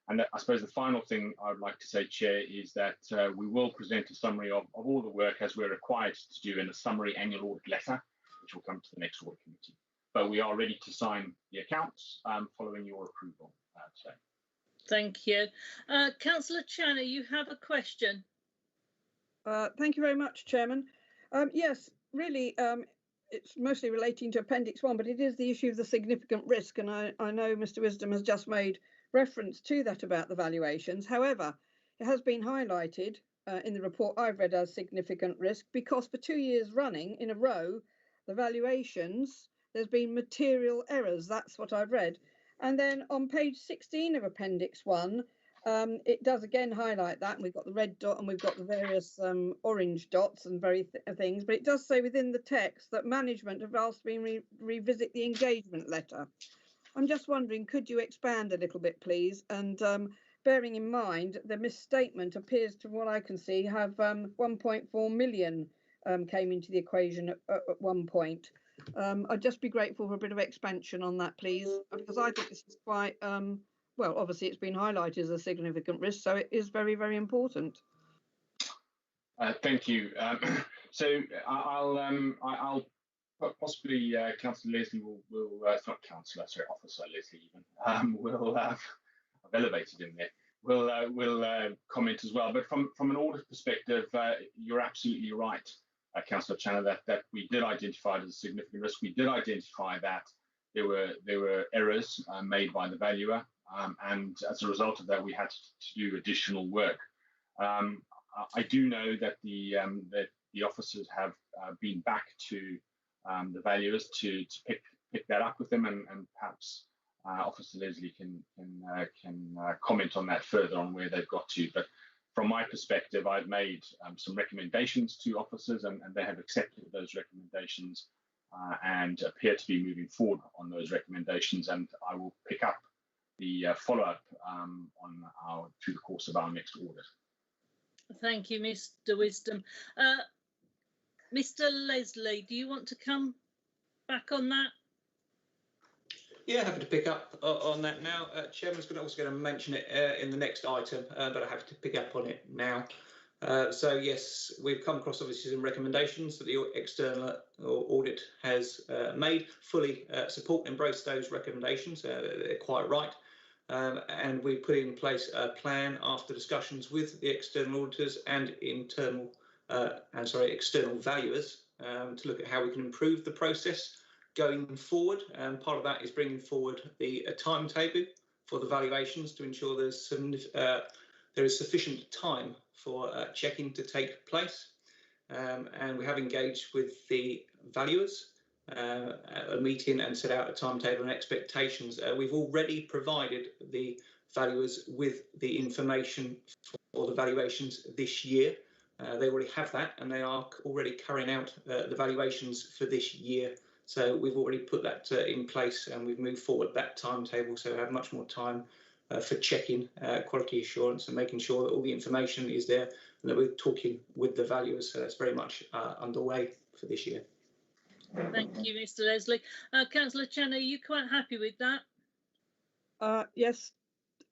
And I suppose the final thing I would like to say, Chair, is that we will present a summary of all the work as we're required to do in a summary annual audit letter, which will come to the next audit committee. But we are ready to sign the accounts following your approval today. Thank you. Councillor Channer, you have a question. Thank you very much, Chairman. Yes, really, it's mostly relating to Appendix 1, but it is the issue of the significant risk. And I know Mr. Wisdom has just made reference to that about the valuations. However, it has been highlighted in the report I've read as significant risk because for 2 years running in a row, the valuations, there's been material errors. That's what I've read. And then on page 16 of Appendix 1, it does again highlight that, and we've got the red dot and we've got the various orange dots and things, but it does say within the text that management have asked me to revisit the engagement letter. I'm just wondering, could you expand a little bit, please? And bearing in mind, the misstatement appears to what I can see have 1.4 million came into the equation at one point. I'd just be grateful for a bit of expansion on that, please, because I think this is quite well, obviously it's been highlighted as a significant risk, so it is very, very important. Thank you. So I'll possibly Councillor Leslie will not Councillor, sorry, Officer Leslie even will I've elevated him there. Will comment as well. But from an audit perspective, you're absolutely right, Councillor Channer, that we did identify it as a significant risk. We did identify that there were errors made by the valuer. And as a result of that, we had to do additional work. I do know that the officers have been back to the valuers to pick that up with them, and perhaps Officer Leslie can comment on that further on where they've got to. But from my perspective, I've made some recommendations to officers, and they have accepted those recommendations and appear to be moving forward on those recommendations. And I will pick up the follow-up through the course of our next audit. Thank you, Mr. Wisdom. Mr. Leslie, do you want to come back on that? Yeah, happy to pick up on that now. Chairman's also going to mention it in the next item, but I have to pick up on it now. So yes, we've come across obviously some recommendations that the external audit has made. Fully support and embrace those recommendations. They're quite right. And we put in place a plan after discussions with the external auditors and external valuers to look at how we can improve the process going forward. And part of that is bringing forward a timetable for the valuations to ensure there is sufficient time for checking to take place. And we have engaged with the valuers a meeting and set out a timetable and expectations. We've already provided the valuers with the information for the valuations this year. They already have that, and they are already carrying out the valuations for this year. So we've already put that in place, and we've moved forward that timetable, so we have much more time for checking quality assurance and making sure that all the information is there and that we're talking with the valuers. So that's very much underway for this year. Thank you, Mr. Leslie. Councillor Channer, are you quite happy with that? Yes,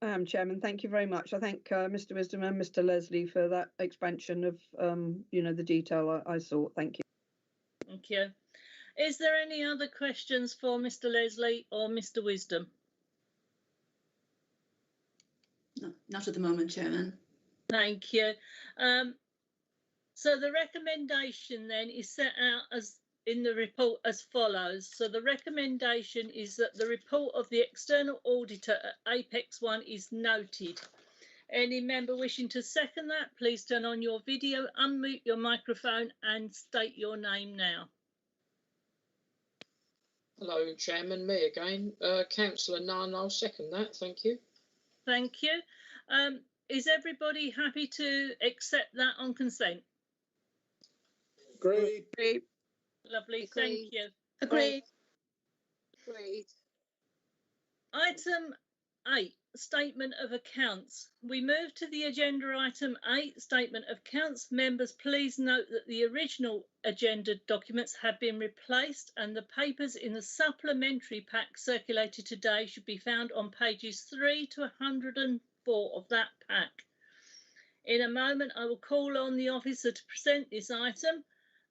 I am, Chairman. Thank you very much. I thank Mr. Wisdom and Mr. Leslie for that expansion of, the detail I sought. Thank you. Thank you. Is there any other questions for Mr. Leslie or Mr. Wisdom? No, not at the moment, Chairman. Thank you. So the recommendation then is set out as in the report as follows. So the recommendation is that the report of the external auditor at Apex 1 is noted. Any member wishing to second that, please turn on your video, unmute your microphone and state your name now. Hello, Chairman, me again. Councillor Nunn, I'll second that, thank you. Thank you. Is everybody happy to accept that on consent? Agreed. Lovely, thank you. Agreed. Agreed. Item 8, Statement of Accounts. We move to the agenda item 8, Statement of Accounts. Members, please note that the original agenda documents have been replaced and the papers in the supplementary pack circulated today should be found on pages 3 to 104 of that pack. In a moment, I will call on the officer to present this item.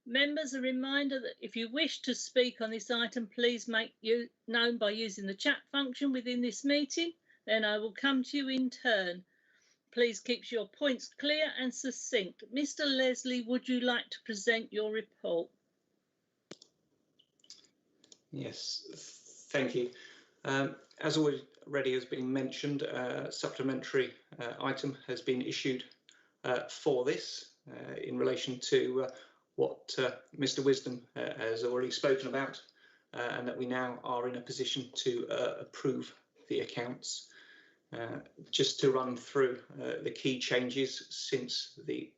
Members, a reminder that if you wish to speak on this item, please make you known by using the chat function within this meeting. Then I will come to you in turn. Please keep your points clear and succinct. Mr. Leslie, would you like to present your report? Yes, thank you. As already has been mentioned, a supplementary item has been issued for this in relation to what Mr. Wisdom has already spoken about, and that we now are in a position to approve the accounts. Just to run through the key changes since the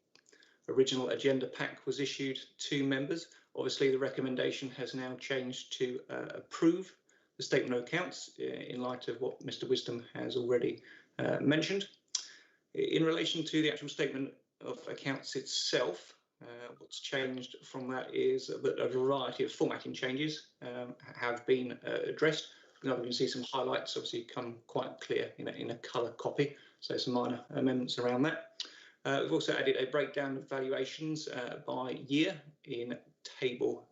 original agenda pack was issued to members. Obviously, the recommendation has now changed to approve the statement of accounts in light of what Mr. Wisdom has already mentioned. In relation to the actual statement of accounts itself, what's changed from that is that a variety of formatting changes have been addressed. Now we can see some highlights obviously come quite clear in a colour copy, so some minor amendments around that. We've also added a breakdown of valuations by year in the table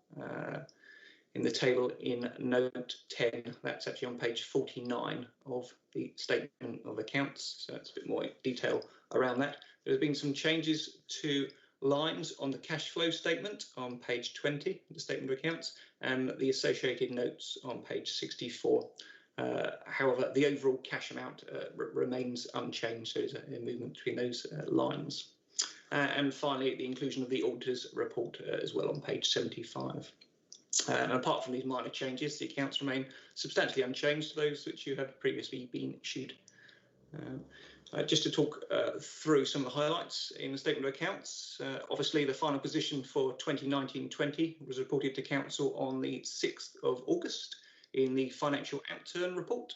in note 10. That's actually on page 49 of the statement of accounts, so it's a bit more detail around that. There's been some changes to lines on the cash flow statement on page 20, the statement of accounts, and the associated notes on page 64. However, the overall cash amount remains unchanged, so there's a movement between those lines. And finally, the inclusion of the auditor's report as well on page 75. And apart from these minor changes, the accounts remain substantially unchanged to those which you have previously been issued. Just to talk through some of the highlights in the statement of accounts, obviously the final position for 2019-20 was reported to Council on the 6th of August in the financial outturn report,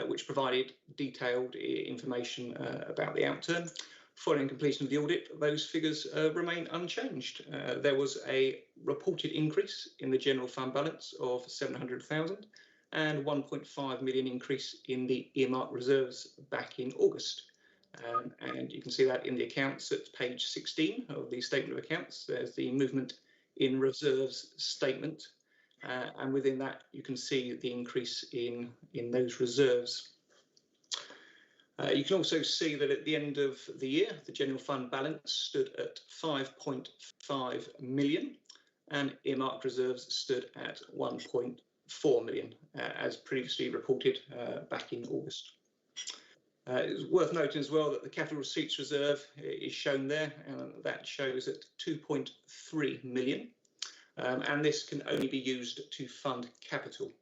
which provided detailed information about the outturn. Following completion of the audit, those figures remain unchanged. There was a reported increase in the general fund balance of 700,000 and 1.5 million increase in the earmark reserves back in August. And you can see that in the accounts at page 16 of the statement of accounts. There's the movement in reserves statement. And within that, you can see the increase in those reserves. You can also see that at the end of the year, the general fund balance stood at 5.5 million and earmarked reserves stood at 1.4 million, as previously reported back in August. It's worth noting as well that the capital receipts reserve is shown there, and that shows at 2.3 million. And this can only be used to fund capital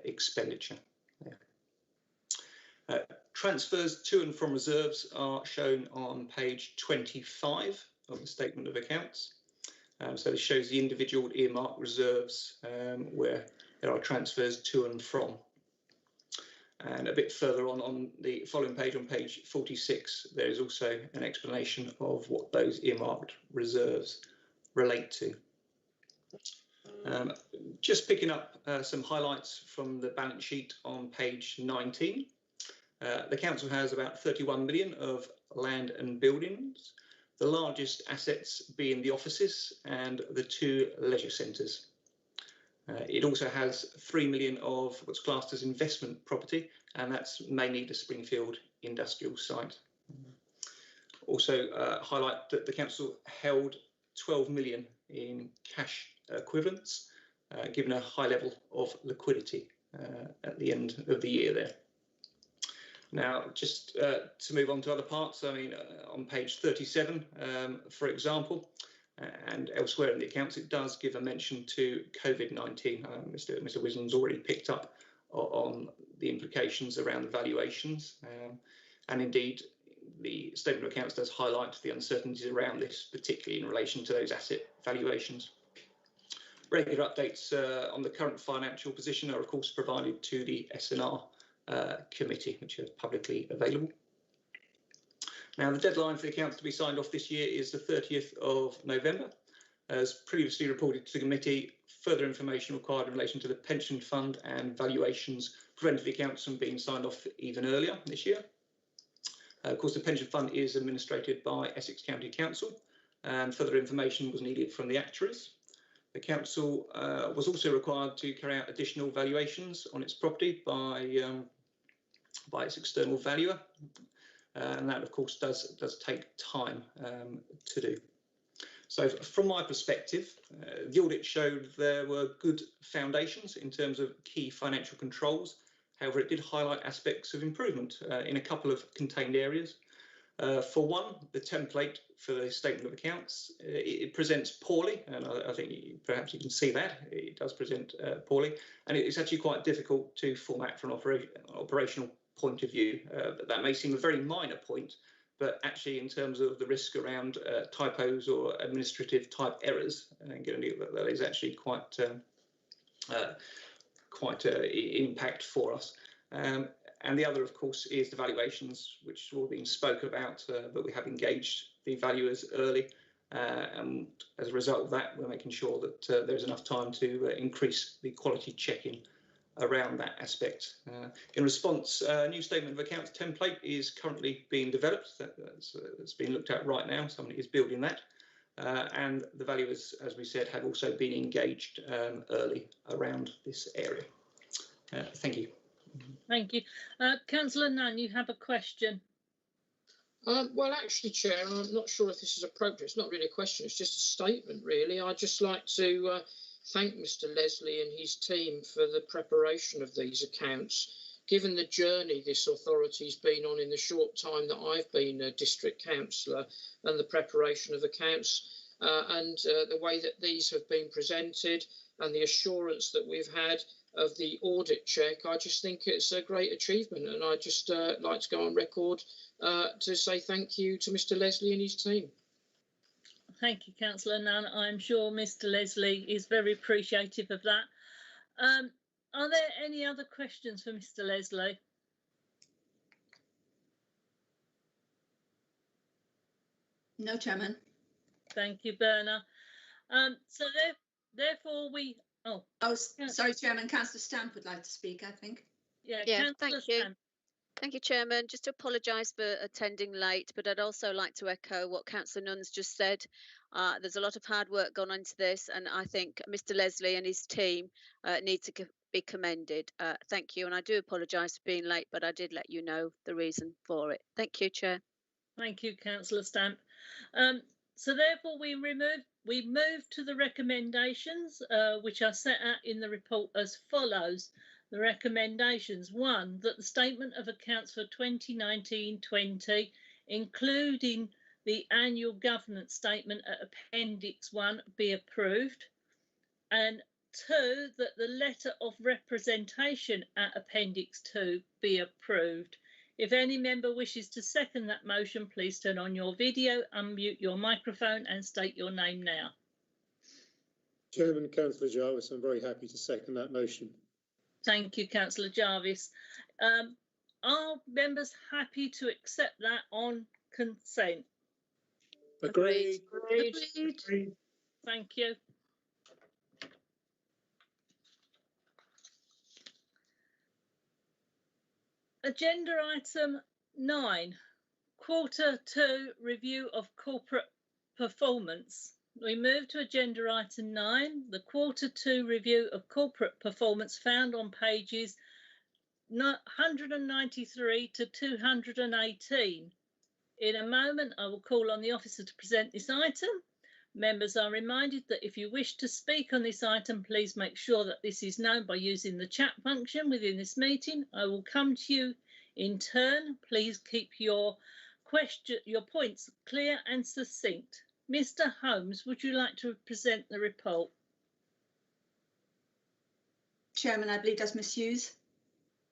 expenditure. Transfers to and from reserves are shown on page 25 of the statement of accounts. So this shows the individual earmark reserves where there are transfers to and from. And a bit further on the following page, on page 46, there is also an explanation of what those earmarked reserves relate to. Just picking up some highlights from the balance sheet on page 19. The council has about 31 million of land and buildings, the largest assets being the offices and the 2 leisure centres. It also has 3 million of what's classed as investment property, and that's mainly the Springfield industrial site. Also highlight that the council held 12 million in cash equivalents, given a high level of liquidity at the end of the year there. Now, just to move on to other parts, I mean, on page 37, for example, and elsewhere in the accounts, it does give a mention to COVID-19. Mr. Wisdom's already picked up on the implications around the valuations, and indeed, the statement of accounts does highlight the uncertainties around this, particularly in relation to those asset valuations. Regular updates on the current financial position are, of course, provided to the S&R committee, which is publicly available. Now, the deadline for the accounts to be signed off this year is the 30th of November. As previously reported to the committee, further information required in relation to the pension fund and valuations prevented the accounts from being signed off even earlier this year. Of course, the pension fund is administrated by Essex County Council, and further information was needed from the actuaries. The council was also required to carry out additional valuations on its property by its external valuer, and that, of course, does take time to do. So, from my perspective, the audit showed there were good foundations in terms of key financial controls. However, it did highlight aspects of improvement in a couple of contained areas. For one, the template for the statement of accounts, it presents poorly, and I think perhaps you can see that. It does present poorly, and it's actually quite difficult to format from an operational point of view. But that may seem a very minor point, but actually in terms of the risk around typos or administrative type errors, that is actually quite an impact for us. And the other, of course, is the valuations, which have all been spoken about, but we have engaged the valuers early. And as a result of that, we're making sure that there's enough time to increase the quality checking around that aspect. In response, a new statement of accounts template is currently being developed. That's being looked at right now. Somebody is building that. And the valuers, as we said, have also been engaged early around this area. Thank you. Thank you. Councillor Nunn, you have a question. Well, actually, Chair, I'm not sure if this is appropriate. It's not really a question, it's just a statement, really. I'd just like to thank Mr. Leslie and his team for the preparation of these accounts. Given the journey this authority's been on in the short time that I've been a district councillor, and the preparation of accounts and the way that these have been presented and the assurance that we've had of the audit check, I just think it's a great achievement, and I'd just like to go on record to say thank you to Mr. Leslie and his team. Thank you, Councillor Nunn. I'm sure Mr. Leslie is very appreciative of that. Are there any other questions for Mr. Leslie? No, Chairman. Thank you, Berna. So therefore we... Oh, sorry, Chairman. Councillor Stamp would like to speak, I think. Yeah, thank you. Thank you, Chairman. Just to apologise for attending late, but I'd also like to echo what Councillor Nunn's just said. There's a lot of hard work gone into this, and I think Mr. Leslie and his team need to be commended. Thank you, and I do apologise for being late, but I did let you know the reason for it. Thank you, Chair. Thank you, Councillor Stamp. So therefore we move to the recommendations, which are set out in the report as follows. The recommendations: 1, that the statement of accounts for 2019-20, including the annual governance statement at Appendix 1, be approved, and 2, that the letter of representation at Appendix 2 be approved. If any member wishes to second that motion, please turn on your video, unmute your microphone and state your name now. Chairman, Councillor Jarvis, I'm very happy to second that motion. Thank you, Councillor Jarvis. Are members happy to accept that on consent? Agreed. Agreed. Thank you. Agenda item 9, Q2 review of corporate performance. We move to agenda item 9, the Q2 review of corporate performance, found on pages 193 to 218. In a moment, I will call on the officer to present this item. Members are reminded that if you wish to speak on this item, please make sure that this is known by using the chat function within this meeting. I will come to you In turn, please keep your points clear and succinct. Mr. Holmes, would you like to present the report? Chairman, I believe that's Miss Hughes.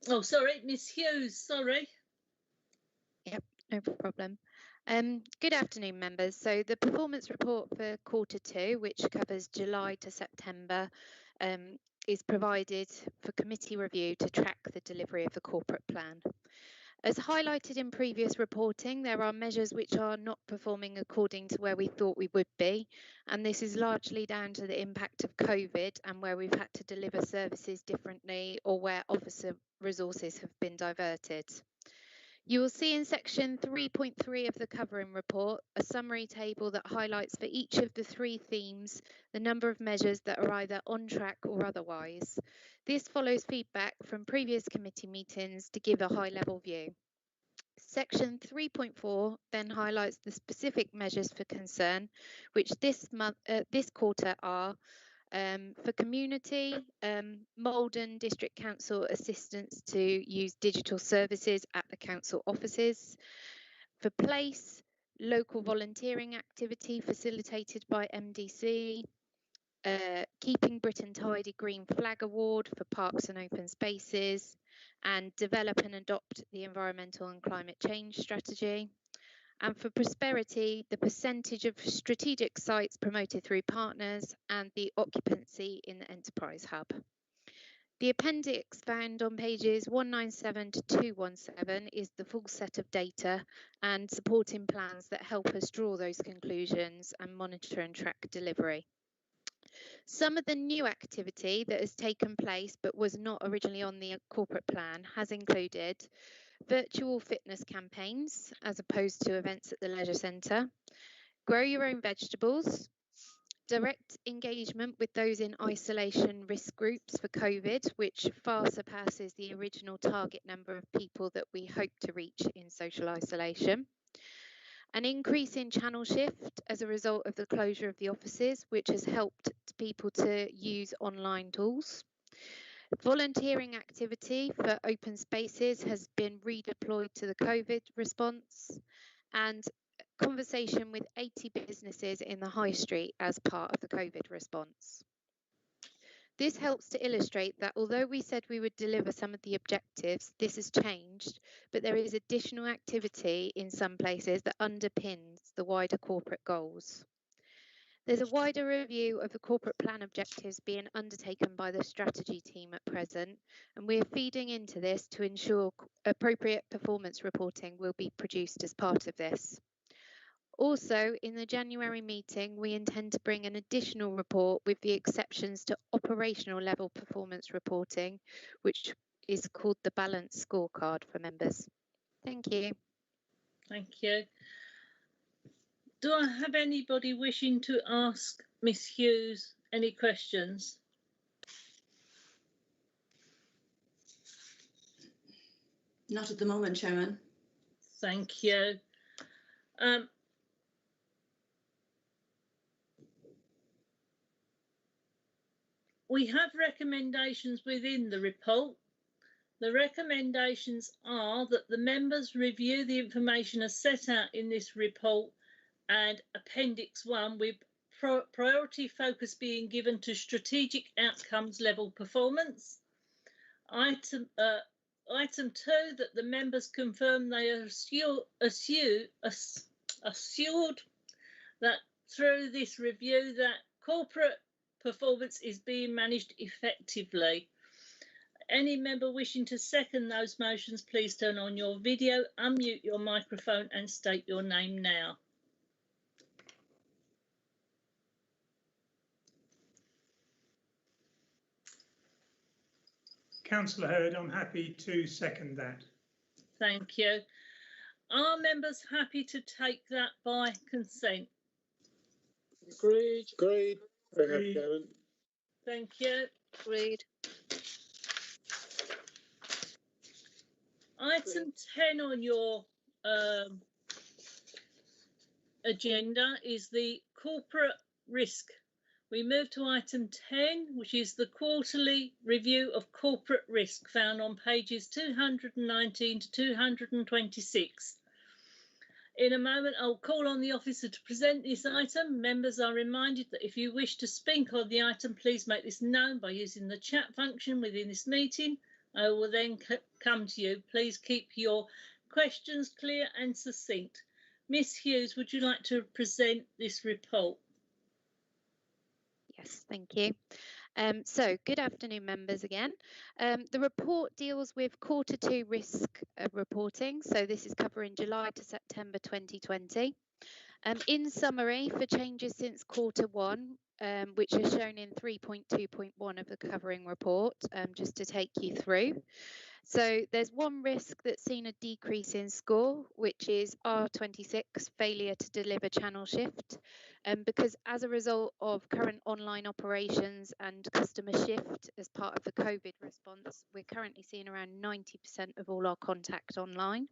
Oh, sorry, Miss Hughes, sorry. Yep, no problem. Good afternoon, members. So the performance report for Q2, which covers July to September, is provided for committee review to track the delivery of the corporate plan. As highlighted in previous reporting, there are measures which are not performing according to where we thought we would be, and this is largely down to the impact of COVID and where we've had to deliver services differently or where officer resources have been diverted. You will see in section 3.3 of the covering report a summary table that highlights for each of the 3 themes the number of measures that are either on track or otherwise. This follows feedback from previous committee meetings to give a high-level view. Section 3.4 then highlights the specific measures for concern, which this quarter are for community, Malden District Council assistance to use digital services at the council offices. For place, local volunteering activity facilitated by MDC. Keeping Britain Tidy Green Flag Award for parks and open spaces, and develop and adopt the environmental and climate change strategy. And for prosperity, the percentage of strategic sites promoted through partners and the occupancy in the enterprise hub. The appendix found on pages 197 to 217 is the full set of data and supporting plans that help us draw those conclusions and monitor and track delivery. Some of the new activity that has taken place but was not originally on the corporate plan has included virtual fitness campaigns as opposed to events at the leisure centre, grow your own vegetables, direct engagement with those in isolation risk groups for COVID, which far surpasses the original target number of people that we hope to reach in social isolation. An increase in channel shift as a result of the closure of the offices, which has helped people to use online tools. Volunteering activity for open spaces has been redeployed to the COVID response, and conversation with 80 businesses in the high street as part of the COVID response. This helps to illustrate that although we said we would deliver some of the objectives, this has changed, but there is additional activity in some places that underpins the wider corporate goals. There's a wider review of the corporate plan objectives being undertaken by the strategy team at present, and we are feeding into this to ensure appropriate performance reporting will be produced as part of this. Also, in the January meeting, we intend to bring an additional report with the exceptions to operational level performance reporting, which is called the Balance Scorecard for members. Thank you. Thank you. Do I have anybody wishing to ask Miss Hughes any questions? Not at the moment, Chairman. Thank you. We have recommendations within the report. The recommendations are that the members review the information as set out in this report and Appendix 1 with priority focus being given to strategic outcomes level performance. Item 2, that the members confirm they are assured that through this review that corporate performance is being managed effectively. Any member wishing to second those motions, please turn on your video, unmute your microphone and state your name now. Councillor Hurd, I'm happy to second that. Thank you. Are members happy to take that by consent? Agreed. Agreed. Very happy, Chairman. Thank you. Agreed. Item 10 on your agenda is the corporate risk We move to item 10, which is the quarterly review of corporate risk found on pages 219 to 226. In a moment, I'll call on the officer to present this item. Members are reminded that if you wish to speak on the item, please make this known by using the chat function within this meeting. I will then come to you. Please keep your questions clear and succinct. Miss Hughes, would you like to present this report? Yes, thank you. So good afternoon, members again. The report deals with Q2 risk reporting. So this is covering July to September 2020. In summary, for changes since Q1, which are shown in 3.2.1 of the covering report, just to take you through. So there's one risk that's seen a decrease in score, which is R26, failure to deliver channel shift. Because as a result of current online operations and customer shift as part of the COVID response, we're currently seeing around 90% of all our contact online.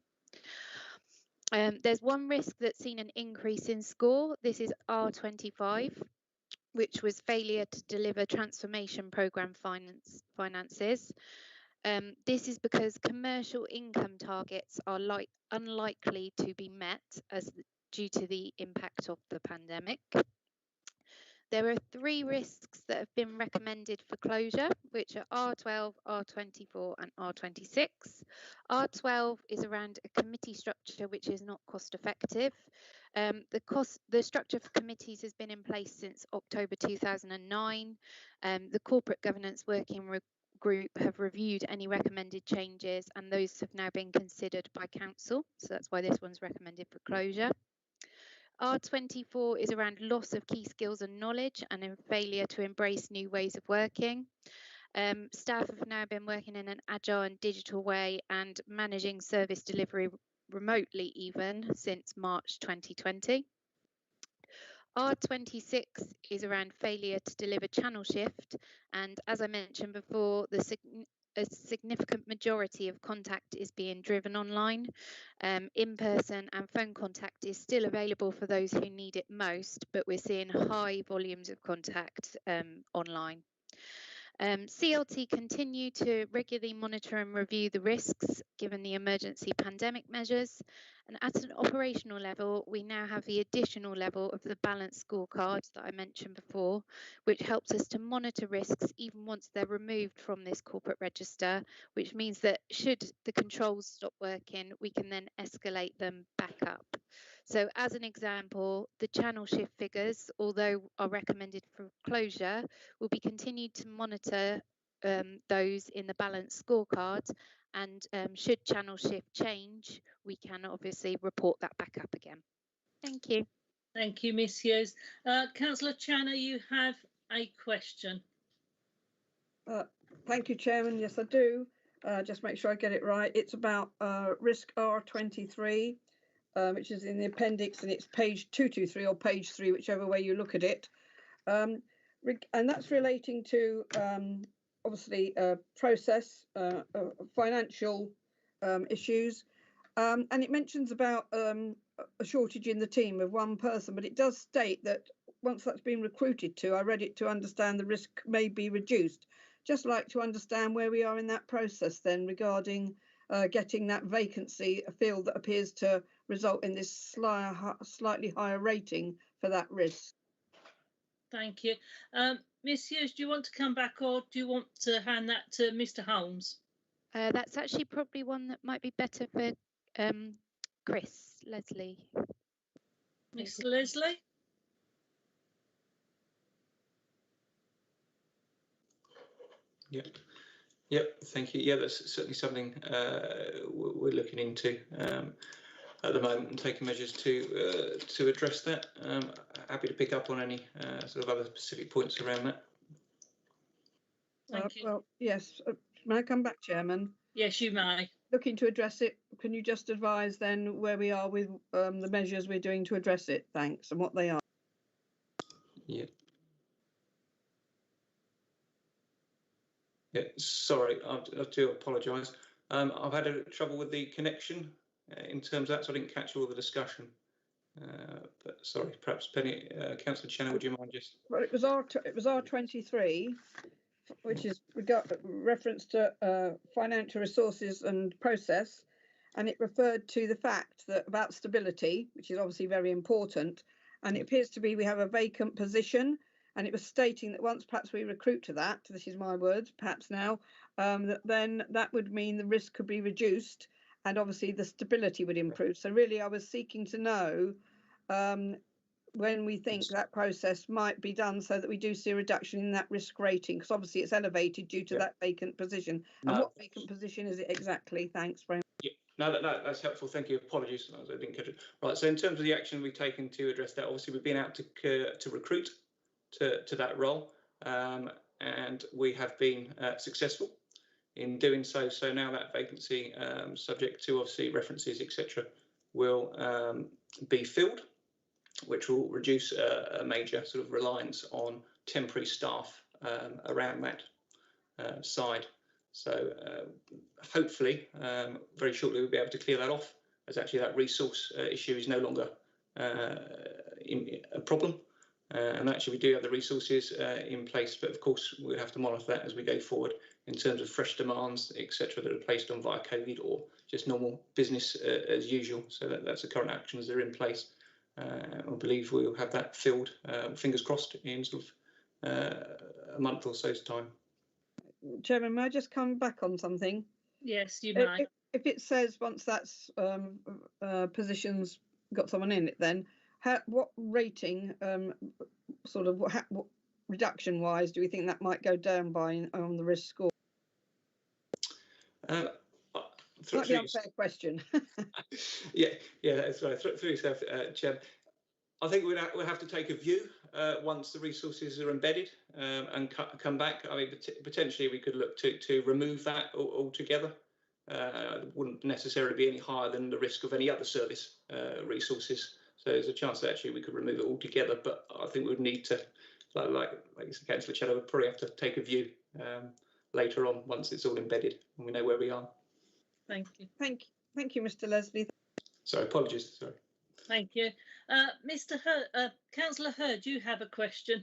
There's one risk that's seen an increase in score. This is R25, which was failure to deliver transformation program finances. This is because commercial income targets are unlikely to be met due to the impact of the pandemic. There are 3 risks that have been recommended for closure, which are R12, R24 and R26. R12 is around a committee structure which is not cost effective. The structure for committees has been in place since October 2009. The Corporate Governance Working Group have reviewed any recommended changes and those have now been considered by Council. So that's why this one's recommended for closure. R24 is around loss of key skills and knowledge and a failure to embrace new ways of working. Staff have now been working in an agile and digital way and managing service delivery remotely even since March 2020. R26 is around failure to deliver channel shift, and as I mentioned before, a significant majority of contact is being driven online. In-person and phone contact is still available for those who need it most, but we're seeing high volumes of contact online. CLT continue to regularly monitor and review the risks given the emergency pandemic measures. And at an operational level, we now have the additional level of the balanced scorecard that I mentioned before, which helps us to monitor risks even once they're removed from this corporate register, which means that should the controls stop working, we can then escalate them back up. So as an example, the channel shift figures, although are recommended for closure, will be continued to monitor those in the balanced scorecard, and should channel shift change, we can obviously report that back up again. Thank you. Thank you, Miss Hughes. Councillor Channer, you have a question. Thank you, Chairman. Yes, I do. Just make sure I get it right. It's about risk R23, which is in the appendix, and it's page 223 or page 3, whichever way you look at it. And that's relating to obviously process, financial issues, and it mentions about a shortage in the team of 1 person, but it does state that once that's been recruited to, I read it to understand the risk may be reduced. Just like to understand where we are in that process then regarding getting that vacancy filled that appears to result in this slightly higher rating for that risk. Thank you. Miss Hughes, do you want to come back or do you want to hand that to Mr. Holmes? That's actually probably one that might be better for Chris, Leslie. Mr. Leslie? Yep, thank you. Yeah, that's certainly something we're looking into at the moment and taking measures to address that. Happy to pick up on any sort of other specific points around that. Thank you. Well, yes. May I come back, Chairman? Yes, you may. Looking to address it, can you just advise then where we are with the measures we're doing to address it? Thanks, and what they are. Yeah. Yeah, sorry, I do apologise. I've had trouble with the connection in terms of that, so I didn't catch all the discussion. But sorry, perhaps Penny, Councillor Channer, would you mind just? Well, it was R23, which is reference to financial resources and process, and it referred to the fact that about stability, which is obviously very important, and it appears to be we have a vacant position, and it was stating that once perhaps we recruit to that, this is my words, perhaps now, then that would mean the risk could be reduced and obviously the stability would improve. So really I was seeking to know when we think that process might be done so that we do see a reduction in that risk rating, because obviously it's elevated due to that vacant position. No. And what vacant position is it exactly? Thanks very much. Yeah, no, that's helpful. Thank you. Apologies, I didn't catch it. Right. So in terms of the action we've taken to address that, obviously we've been out to recruit to that role, and we have been successful in doing so. So now that vacancy, subject to obviously references, etc., will be filled, which will reduce a major sort of reliance on temporary staff around that side. So hopefully, very shortly, we'll be able to clear that off, as actually that resource issue is no longer a problem. And actually, we do have the resources in place, but of course, we'll have to monitor that as we go forward in terms of fresh demands, etc., that are placed on via COVID or just normal business as usual. So that's the current actions that are in place. I believe we'll have that filled, fingers crossed, in sort of a month or so's time. Chairman, may I just come back on something? Yes, you may. If it says once that's position's got someone in it, then what rating, sort of what reduction wise, do we think that might go down by on the risk score? Might be an unfair question. yeah, that's right. Through yourself, Chair. I think we'll have to take a view once the resources are embedded and come back. I mean, potentially we could look to remove that altogether. It wouldn't necessarily be any higher than the risk of any other service resources. So there's a chance that actually we could remove it altogether. But I think we would need to, like Councillor Cheddar, would probably have to take a view later on once it's all embedded and we know where we are. Thank you. Thank you, Mr. Leslie. Sorry, apologies. Sorry. Thank you. Mr. Hurd, Councillor Hurd, you have a question.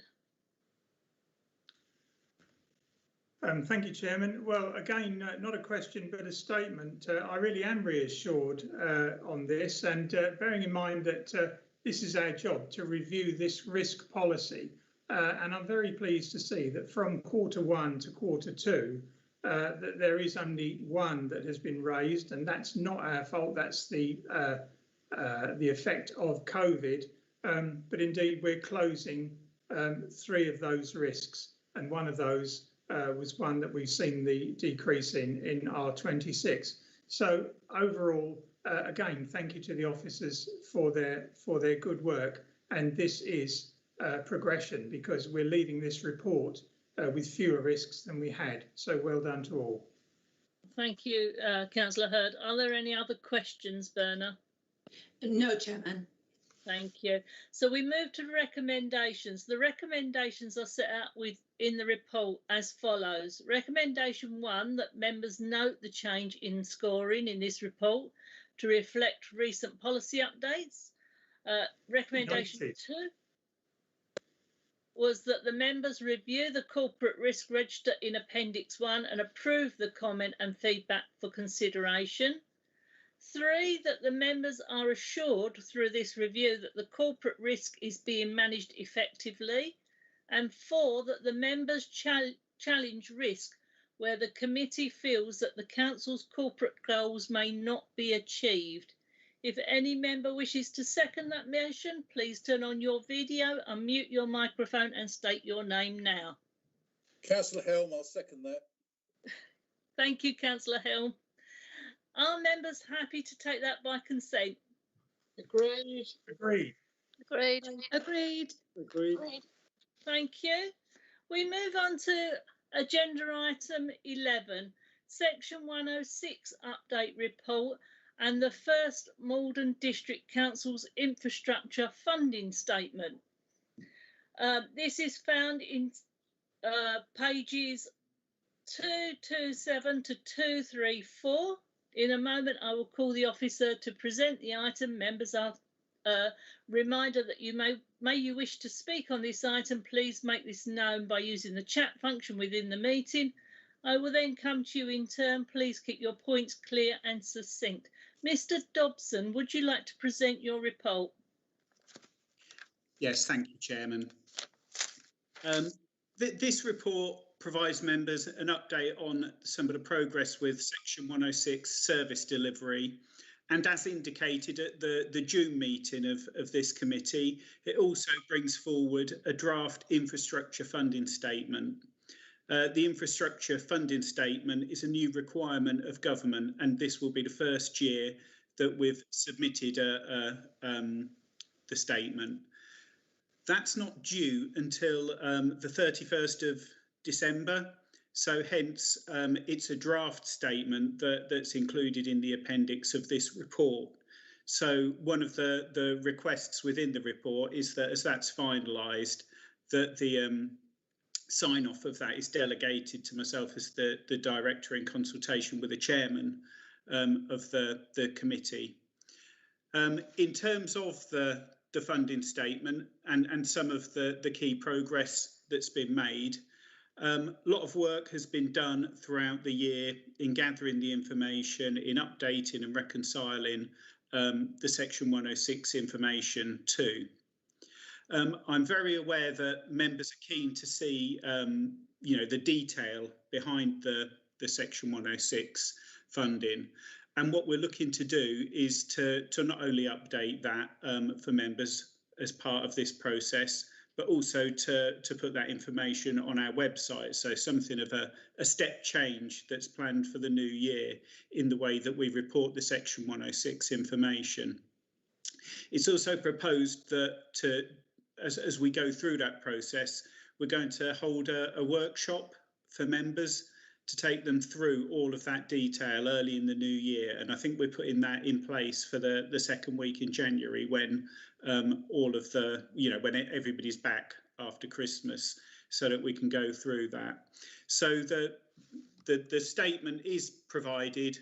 Thank you, Chairman. Well, again, not a question, but a statement. I really am reassured on this, and bearing in mind that this is our job to review this risk policy. And I'm very pleased to see that from Q1 to Q2, that there is only one that has been raised, and that's not our fault. That's the effect of COVID. But indeed, we're closing 3 of those risks, and one of those was one that we've seen the decrease in R26. So overall, again, thank you to the officers for their good work. And this is progression, because we're leaving this report with fewer risks than we had. So well done to all. Thank you, Councillor Hurd. Are there any other questions, Berna? No, Chairman. Thank you. So we move to recommendations. The recommendations are set out in the report as follows. Recommendation 1, that members note the change in scoring in this report to reflect recent policy updates. Recommendation 2 was that the members review the corporate risk register in Appendix 1 and approve the comment and feedback for consideration. 3, that the members are assured through this review that the corporate risk is being managed effectively. And 4, that the members challenge risk where the committee feels that the council's corporate goals may not be achieved. If any member wishes to second that motion, please turn on your video, unmute your microphone and state your name now. Councillor Helm, I'll second that. Thank you, Councillor Helm. Are members happy to take that by consent? Agreed. Agreed. Agreed. Agreed. Agreed. Thank you. We move on to agenda item 11, section 106 update report and the first Malden District Council's infrastructure funding statement. This is found in pages 227 to 234. In a moment, I will call the officer to present the item. Members are Reminder that you may you wish to speak on this item, please make this known by using the chat function within the meeting. I will then come to you in turn. Please keep your points clear and succinct. Mr. Dobson, would you like to present your report? Yes, thank you, Chairman. This report provides members an update on some of the progress with Section 106 service delivery. And as indicated at the June meeting of this committee, it also brings forward a draft infrastructure funding statement. The infrastructure funding statement is a new requirement of government, and this will be the first year that we've submitted the statement. That's not due until the 31st of December. So hence, it's a draft statement that's included in the appendix of this report. So one of the requests within the report is that as that's finalised, that the sign-off of that is delegated to myself as the director in consultation with the chairman of the committee. In terms of the funding statement and some of the key progress that's been made, a lot of work has been done throughout the year in gathering the information, in updating and reconciling the Section 106 information too. I'm very aware that members are keen to see, the detail behind the Section 106 funding. And what we're looking to do is to not only update that for members as part of this process, but also to put that information on our website. So something of a step change that's planned for the new year in the way that we report the Section 106 information. It's also proposed that as we go through that process, we're going to hold a workshop for members to take them through all of that detail early in the new year. And I think we're putting that in place for the second week in January when all of when everybody's back after Christmas, so that we can go through that. So the statement is provided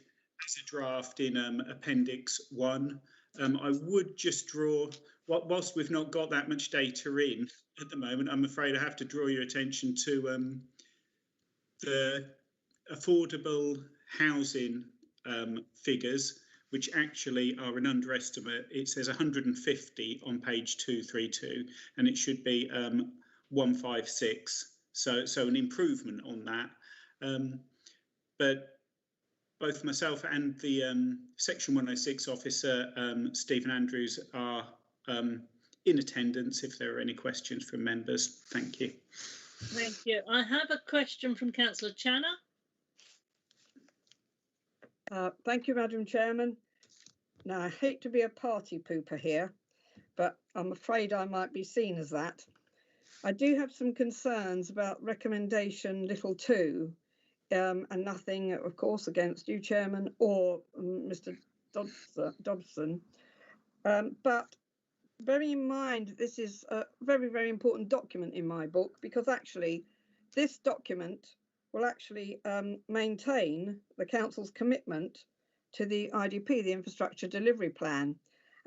as a draft in Appendix 1. I would just draw, whilst we've not got that much data in at the moment, I'm afraid I have to draw your attention to the affordable housing figures, which actually are an underestimate. It says 150 on page 232, and it should be 156. So an improvement on that. But both myself and the Section 106 officer, Stephen Andrews, are in attendance if there are any questions from members. Thank you. Thank you. I have a question from Councillor Channer. Thank you, Madam Chairman. Now, I hate to be a party pooper here, but I'm afraid I might be seen as that. I do have some concerns about recommendation little 2, and nothing, of course, against you, Chairman, or Mr. Dobson. But bearing in mind, this is a very, very important document in my book, because actually this document will actually maintain the Council's commitment to the IDP, the Infrastructure Delivery Plan.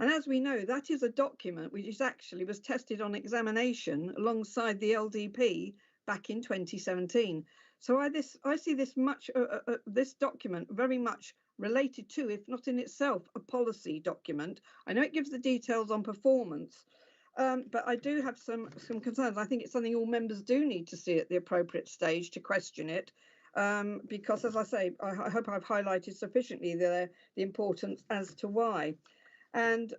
And as we know, that is a document which is actually was tested on examination alongside the LDP back in 2017. So I see this this document very much related to, if not in itself, a policy document. I know it gives the details on performance, but I do have some concerns. I think it's something all members do need to see at the appropriate stage to question it, because, as I say, I hope I've highlighted sufficiently the importance as to why. And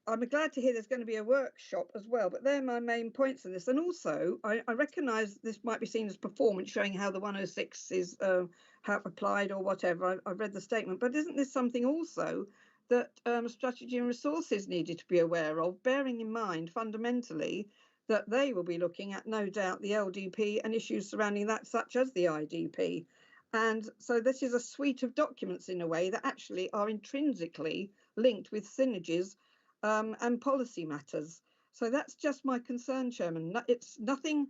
I'm glad to hear there's going to be a workshop as well, but they're my main points of this. And also, I recognise this might be seen as performance, showing how the 106 is how applied or whatever. I've read the statement, but isn't this something also that strategy and resources needed to be aware of, bearing in mind fundamentally that they will be looking at, no doubt, the LDP and issues surrounding that, such as the IDP. And so this is a suite of documents in a way that actually are intrinsically linked with synergies and policy matters. So that's just my concern, Chairman. It's nothing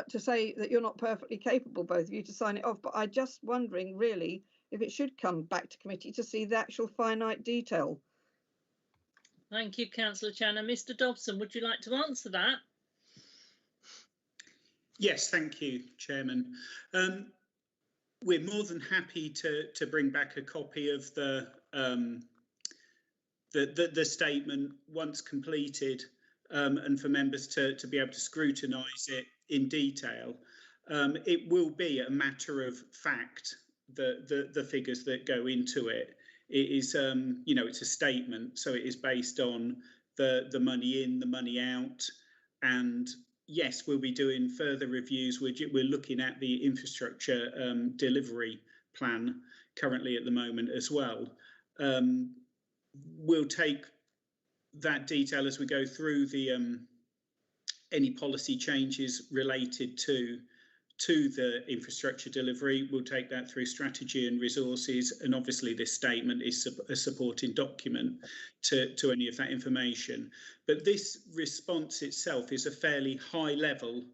to say that you're not perfectly capable, both of you, to sign it off, but I'm just wondering really if it should come back to committee to see the actual finite detail. Thank you, Councillor Channer. Mr Dobson, would you like to answer that? Yes, thank you, Chairman. We're more than happy to bring back a copy of the statement once completed, and for members to be able to scrutinise it in detail. It will be a matter of fact that the figures that go into it. It is, you know, it's a statement, so it is based on the money in, the money out, and yes, we'll be doing further reviews. We're looking at the infrastructure delivery plan currently at the moment as well. We'll take that detail as we go through the any policy changes related to the infrastructure delivery. We'll take that through strategy and resources, and obviously this statement is a supporting document to any of that information. But this response itself is a fairly high level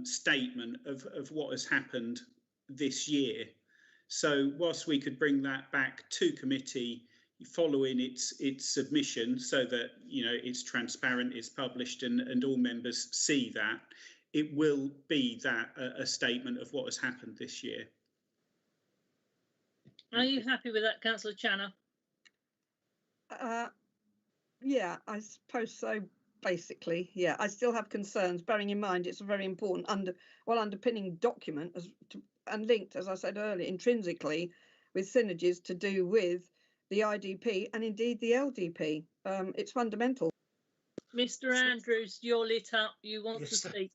statement of what has happened this year. So whilst we could bring that back to committee following its submission, so that, you know, it's transparent, it's published, and all members see that, it will be that a statement of what has happened this year. Are you happy with that, Councillor Channer? Yeah, I suppose so. Basically, yeah, I still have concerns, bearing in mind it's a very important underpinning document and linked, as I said earlier, intrinsically with synergies to do with the IDP and indeed the LDP. It's fundamental. Mr Andrews, you're lit up. You want to speak?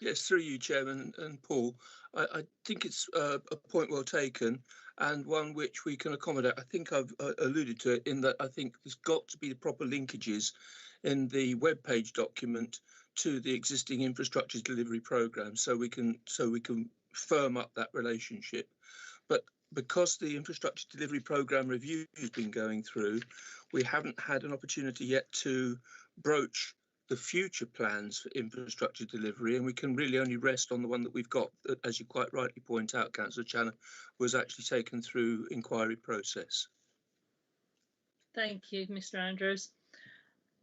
Yes, through you, Chairman and Paul. I think it's a point well taken, and one which we can accommodate. I think I've alluded to it in that I think there's got to be the proper linkages in the web page document to the existing infrastructure delivery programme, so we can firm up that relationship. But because the infrastructure delivery programme review has been going through, we haven't had an opportunity yet to broach the future plans for infrastructure delivery, and we can really only rest on the one that we've got, that, as you quite rightly point out, Councillor Channer, was actually taken through inquiry process. Thank you, Mr Andrews.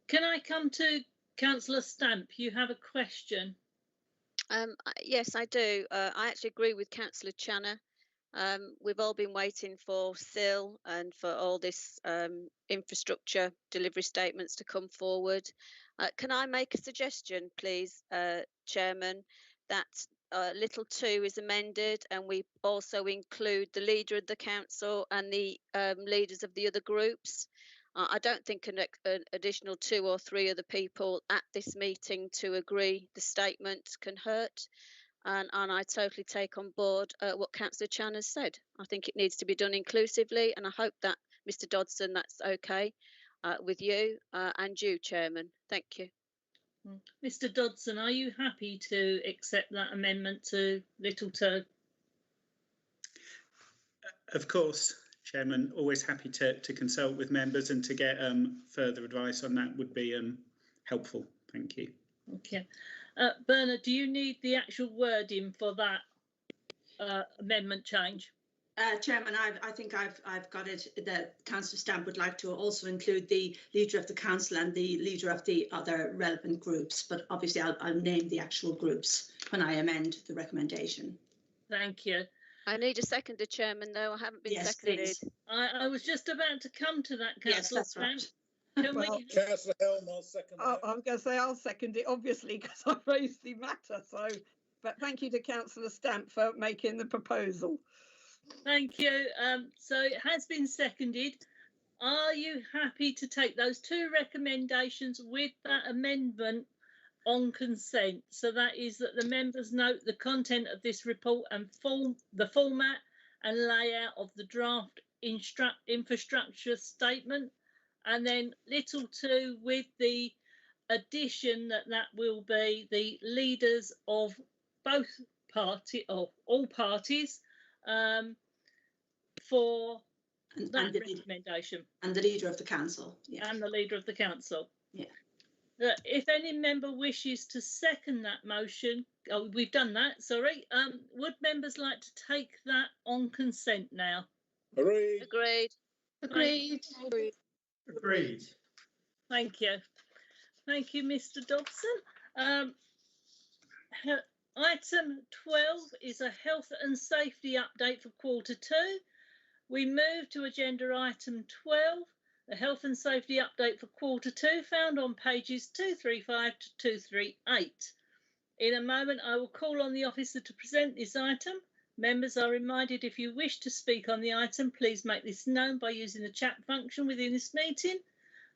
Can I come to Councillor Stamp? You have a question. Yes, I do. I actually agree with Councillor Channer. We've all been waiting for SIL and for all this infrastructure delivery statements to come forward. Can I make a suggestion, please, Chairman, that little 2 is amended and we also include the leader of the council and the leaders of the other groups? I don't think an additional 2 or 3 other people at this meeting to agree the statement can hurt. And I totally take on board what Councillor Chan has said. I think it needs to be done inclusively, and I hope that, Mr Dodson, that's okay with you and you, Chairman. Thank you. Mr Dodson, are you happy to accept that amendment to little 2? Of course, Chairman, always happy to consult with members and to get further advice on that would be helpful. Thank you. Okay. Bernard, do you need the actual wording for that amendment change? Chairman, I think I've got it. That Councillor Stamp would like to also include the leader of the council and the leader of the other relevant groups, but obviously I'll name the actual groups when I amend the recommendation. Thank you. I need a seconder, Chairman, though. I haven't been seconded. Please. I was just about to come to that, Councillor Stamp. Right. Councillor Helm, I'll second that. I'm going to say I'll second it, obviously, because I raised the matter. So, but thank you to Councillor Stamp for making the proposal. Thank you. So it has been seconded. Are you happy to take those 2 recommendations with that amendment on consent? So that is that the members note the content of this report and the format and layout of the draft infrastructure statement, and then little 2 with the addition that will be the leaders of both all parties for that recommendation. And the leader of the council. Yeah. And the leader of the council. Yeah. If any member wishes to second that motion, we've done that, sorry. Would members like to take that on consent now? Agreed. Agreed. Agreed. Agreed. Thank you. Thank you, Mr. Dobson. Item 12 is a health and safety update for Q2. We move to agenda item 12, the health and safety update for Q2, found on pages 235 to 238. In a moment, I will call on the officer to present this item. Members are reminded if you wish to speak on the item, please make this known by using the chat function within this meeting.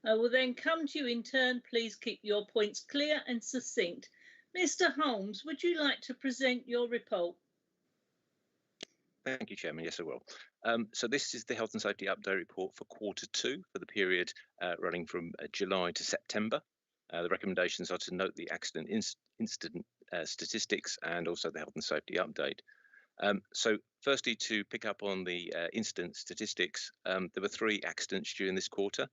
I will then come to you in turn. Please keep your points clear and succinct. Mr. Holmes, would you like to present your report? Thank you, Chairman. Yes, I will. So this is the Health and Safety Update Report for Q2 for the period running from July to September. The recommendations are to note the accident incident statistics and also the Health and Safety Update. So firstly, to pick up on the incident statistics, there were 3 accidents during this quarter.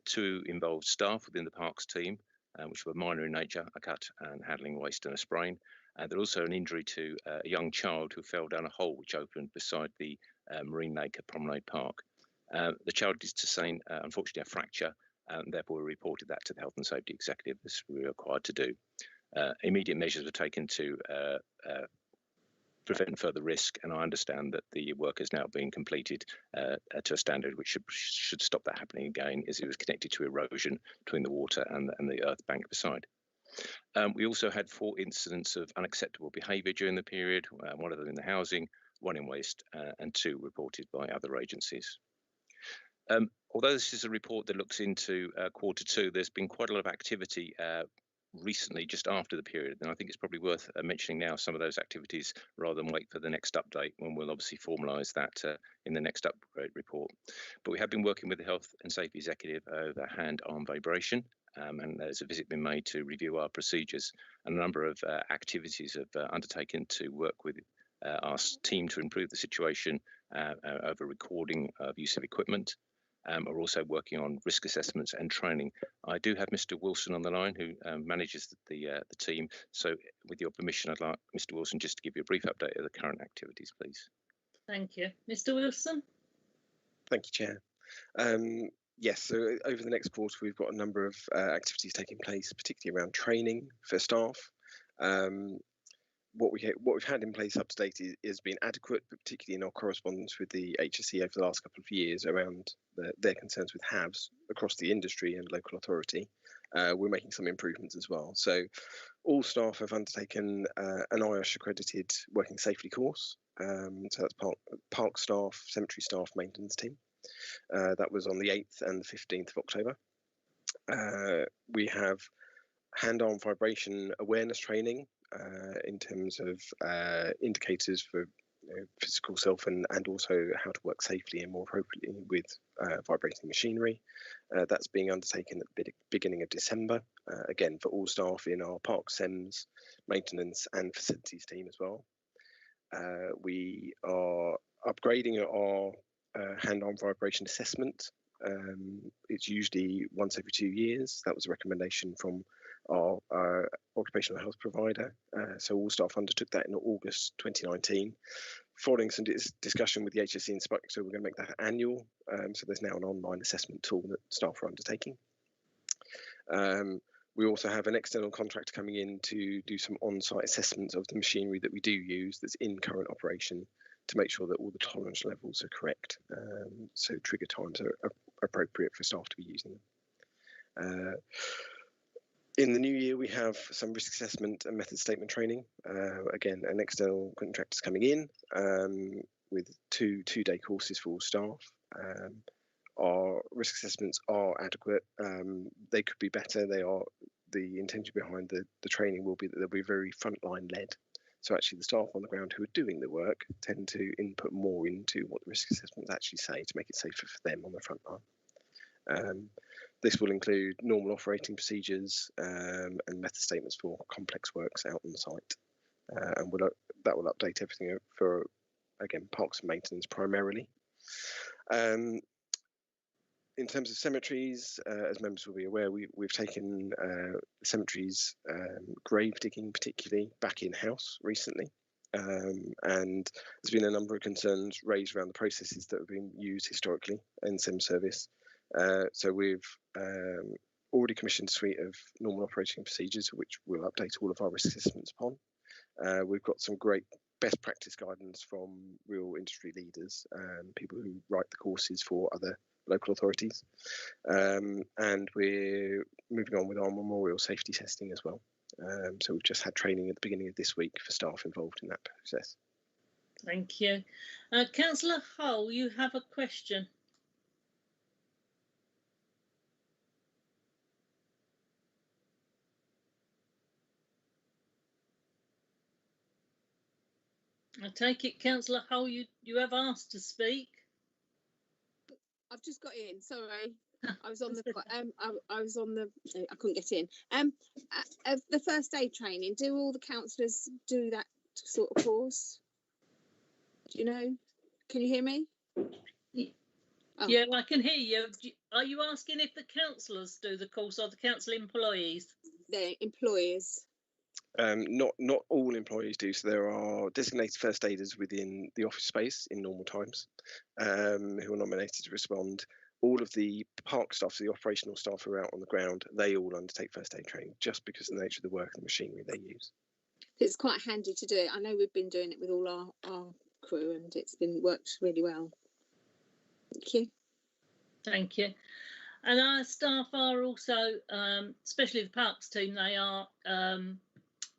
2 involved staff within the Parks team, which were minor in nature, a cut and handling waste and a sprain. There was also an injury to a young child who fell down a hole which opened beside the Marine Lake at Promenade Park. The child did sustain, unfortunately, a fracture, and therefore we reported that to the Health and Safety Executive, as we were required to do. Immediate measures were taken to prevent further risk, and I understand that the work is now being completed to a standard which should stop that happening again, as it was connected to erosion between the water and the earth bank beside. We also had 4 incidents of unacceptable behaviour during the period, 1 of them in the housing, 1 in waste, and 2 reported by other agencies. Although this is a report that looks into Q2, there's been quite a lot of activity recently, just after the period, and I think it's probably worth mentioning now some of those activities rather than wait for the next update, when we'll obviously formalise that in the next upgrade report. But we have been working with the Health and Safety Executive over hand-arm vibration, and there's a visit been made to review our procedures, and a number of activities have undertaken to work with our team to improve the situation over recording of use of equipment. Are also working on risk assessments and training. I do have Mr. Wilson on the line, who manages the team. So with your permission, I'd like Mr. Wilson just to give you a brief update of the current activities, please. Thank you. Mr. Wilson? Thank you, Chair. Yes, so over the next quarter, we've got a number of activities taking place, particularly around training for staff. What we've had in place up to date is been adequate, but particularly in our correspondence with the HSE over the last couple of years around their concerns with HAVs across the industry and local authority. We're making some improvements as well. So all staff have undertaken an IOSH accredited working safety course. So that's park staff, cemetery staff, maintenance team. That was on the 8th and the 15th of October. We have hand-arm vibration awareness training in terms of indicators for physical self and also how to work safely and more appropriately with vibrating machinery. That's being undertaken at the beginning of December, again for all staff in our park, SEMS, maintenance and facilities team as well. We are upgrading our hand-arm vibration assessment. It's usually once every 2 years. That was a recommendation from our occupational health provider. So all staff undertook that in August 2019. Following some discussion with the HSE inspector, we're going to make that annual. So there's now an online assessment tool that staff are undertaking. We also have an external contractor coming in to do some on-site assessments of the machinery that we do use that's in current operation, to make sure that all the tolerance levels are correct, so trigger times are appropriate for staff to be using them. In the new year, we have some risk assessment and method statement training. Again, an external contractor is coming in with two-day courses for all staff. Our risk assessments are adequate. They could be better. The intention behind the training will be that they'll be very frontline led. So actually the staff on the ground who are doing the work tend to input more into what the risk assessments actually say to make it safer for them on the front line. This will include normal operating procedures and method statements for complex works out on site. And that will update everything for, again, parks and maintenance primarily. In terms of cemeteries, as members will be aware, we've taken cemeteries, grave digging particularly, back in-house recently. And there's been a number of concerns raised around the processes that have been used historically in SIM service. So we've already commissioned a suite of normal operating procedures, which we'll update all of our risk assessments upon. We've got some great best practice guidance from real industry leaders and people who write the courses for other local authorities. And we're moving on with our memorial safety testing as well. So we've just had training at the beginning of this week for staff involved in that process. Thank you. Councillor Hull, you have a question. I take it, Councillor Hull, you have asked to speak. I've just got in. Sorry, I was on the. I was on the. I couldn't get in. The first aid training. Do all the councillors do that sort of course? Do you know? Can you hear me? Oh. Yeah, I can hear you. Are you asking if the councillors do the course or the council employees? The employers. Not all employees do. So there are designated first aiders within the office space in normal times who are nominated to respond. All of the park staff, so the operational staff who are out on the ground, they all undertake first aid training just because of the nature of the work and the machinery they use. It's quite handy to do it. I know we've been doing it with all our crew and it's worked really well. Thank you. Thank you. And our staff are also, especially the parks team, they are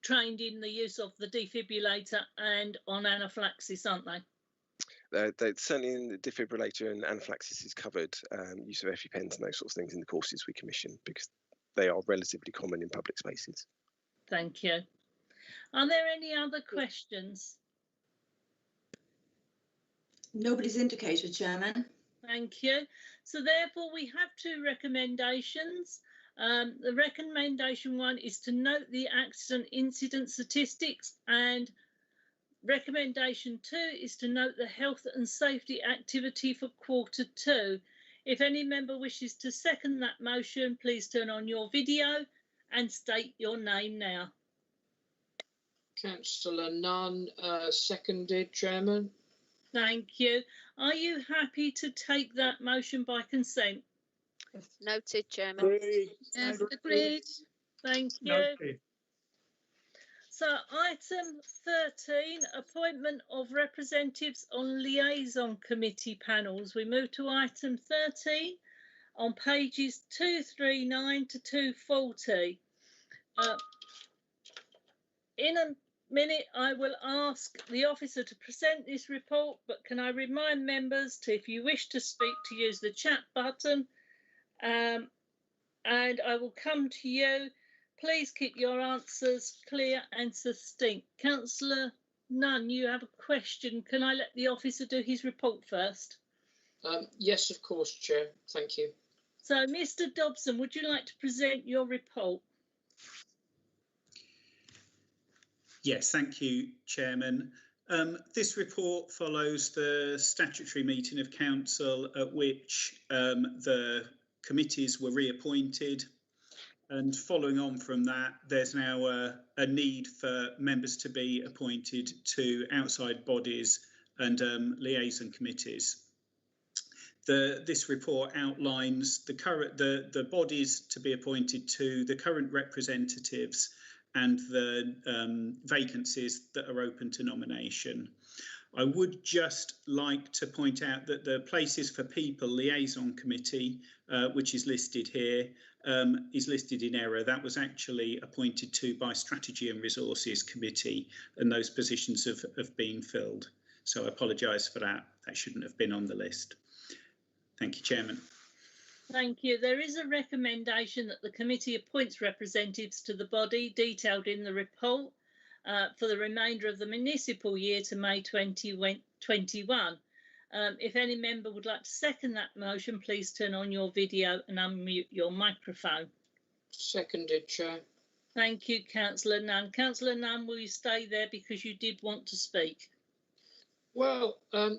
trained in the use of the defibrillator and on anaphylaxis, aren't they? They're certainly in the defibrillator and anaphylaxis is covered, use of EpiPens and those sorts of things in the courses we commission because they are relatively common in public spaces. Thank you. Are there any other questions? Nobody's indicated, Chairman. Thank you. So therefore we have two recommendations. The recommendation one is to note the accident incident statistics, and recommendation 2 is to note the health and safety activity for Q2. If any member wishes to second that motion, please turn on your video and state your name now. Councillor Nunn, seconded, Chairman. Thank you. Are you happy to take that motion by consent? Noted, Chairman. Agreed. Thank you. Noted. So item 13, appointment of representatives on liaison committee panels. We move to item 13 on pages 239 to 240. In a minute, I will ask the officer to present this report, but can I remind members to, if you wish to speak, to use the chat button, and I will come to you. Please keep your answers clear and succinct. Councillor Nunn, you have a question. Can I let the officer do his report first? Yes, of course, Chair. Thank you. So, Mr. Dobson, would you like to present your report? Yes, thank you, Chairman. This report follows the statutory meeting of Council at which the committees were reappointed. And following on from that, there's now a need for members to be appointed to outside bodies and liaison committees. This report outlines the bodies to be appointed to, the current representatives and the vacancies that are open to nomination. I would just like to point out that the Places for People Liaison Committee, which is listed here, is listed in error. That was actually appointed to by Strategy and Resources Committee, and those positions have been filled. So I apologise for that. That shouldn't have been on the list. Thank you, Chairman. Thank you. There is a recommendation that the committee appoints representatives to the body detailed in the report for the remainder of the municipal year to May 2021. If any member would like to second that motion, please turn on your video and unmute your microphone. Seconded, Chair. Thank you, Councillor Nunn. Councillor Nunn, will you stay there because you did want to speak? Well,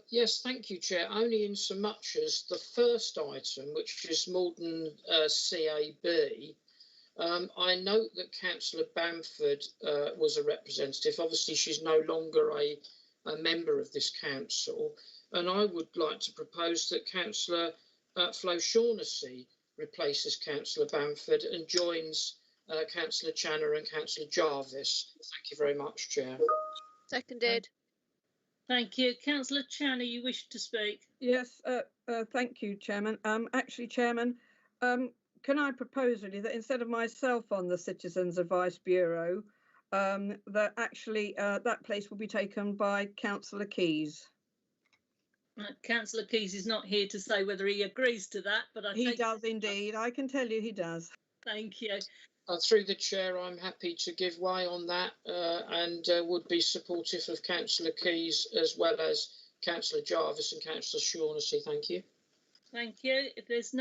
yes, thank you, Chair. Only in so much as the first item, which is Malden CAB, I note that Councillor Bamford was a representative. Obviously, she's no longer a member of this council. And I would like to propose that Councillor Flo Shaughnessy replaces Councillor Bamford and joins Councillor Channer and Councillor Jarvis. Thank you very much, Chair. Seconded. Thank you. Councillor Channer, you wish to speak? Yes, thank you, Chairman. Actually, Chairman, can I propose really that instead of myself on the Citizens Advice Bureau, that actually that place will be taken by Councillor Keys. Councillor Keys is not here to say whether he agrees to that, but He does indeed. I can tell you he does. Thank you. Through the chair, I'm happy to give way on that and would be supportive of Councillor Keys as well as Councillor Jarvis and Councillor Shaughnessy. Thank you. Thank you. If there's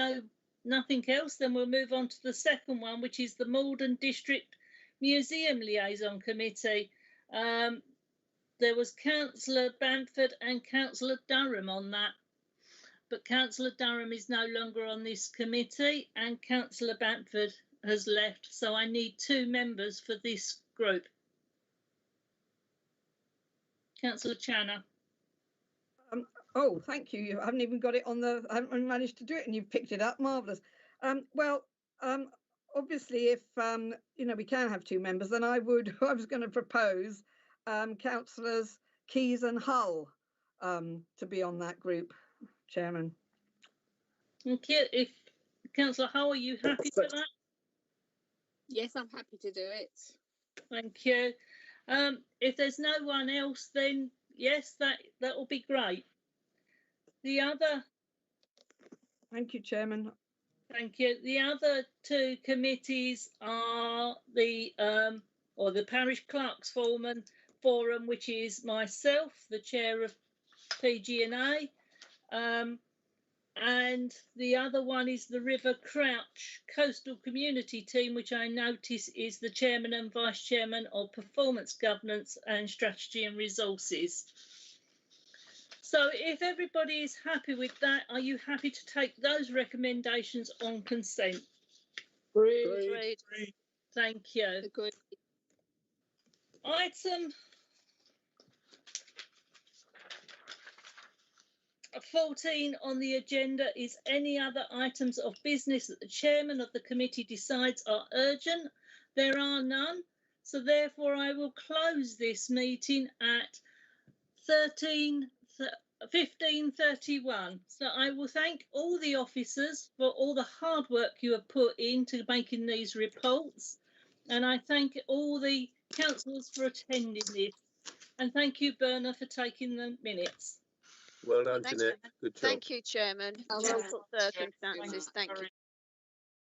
nothing else, then we'll move on to the second one, which is the Malden District Museum Liaison Committee. There was Councillor Bamford and Councillor Durham on that, but Councillor Durham is no longer on this committee and Councillor Bamford has left, so I need 2 members for this group. Councillor Channer. Oh, thank you. You haven't even got it on the. I haven't managed to do it, and you've picked it up. Marvellous. Obviously, if you know, we can have 2 members, then I would. I was going to propose Councillors Keys and Hull to be on that group, Chairman. Thank you. If Councillor Hull, are you happy for that? Yes, I'm happy to do it. Thank you. If there's no one else, then yes, that will be great. The other. Thank you, Chairman. Thank you. The other 2 committees are the Parish Clerks Forum, which is myself, the chair of PG&A, and the other one is the River Crouch Coastal Community Team, which I notice is the chairman and vice chairman of Performance Governance and Strategy and Resources. So if everybody is happy with that, are you happy to take those recommendations on consent? Agreed. Thank you. Agreed. Item 14 on the agenda is any other items of business that the chairman of the committee decides are urgent. There are none, so therefore I will close this meeting at 15:31. So I will thank all the officers for all the hard work you have put into making these reports, and I thank all the councillors for attending this, and thank you, Berna, for taking the minutes. Well done, Thanks, Jeanette. Good job. Thank you, Chairman. Difficult circumstances. Thank you.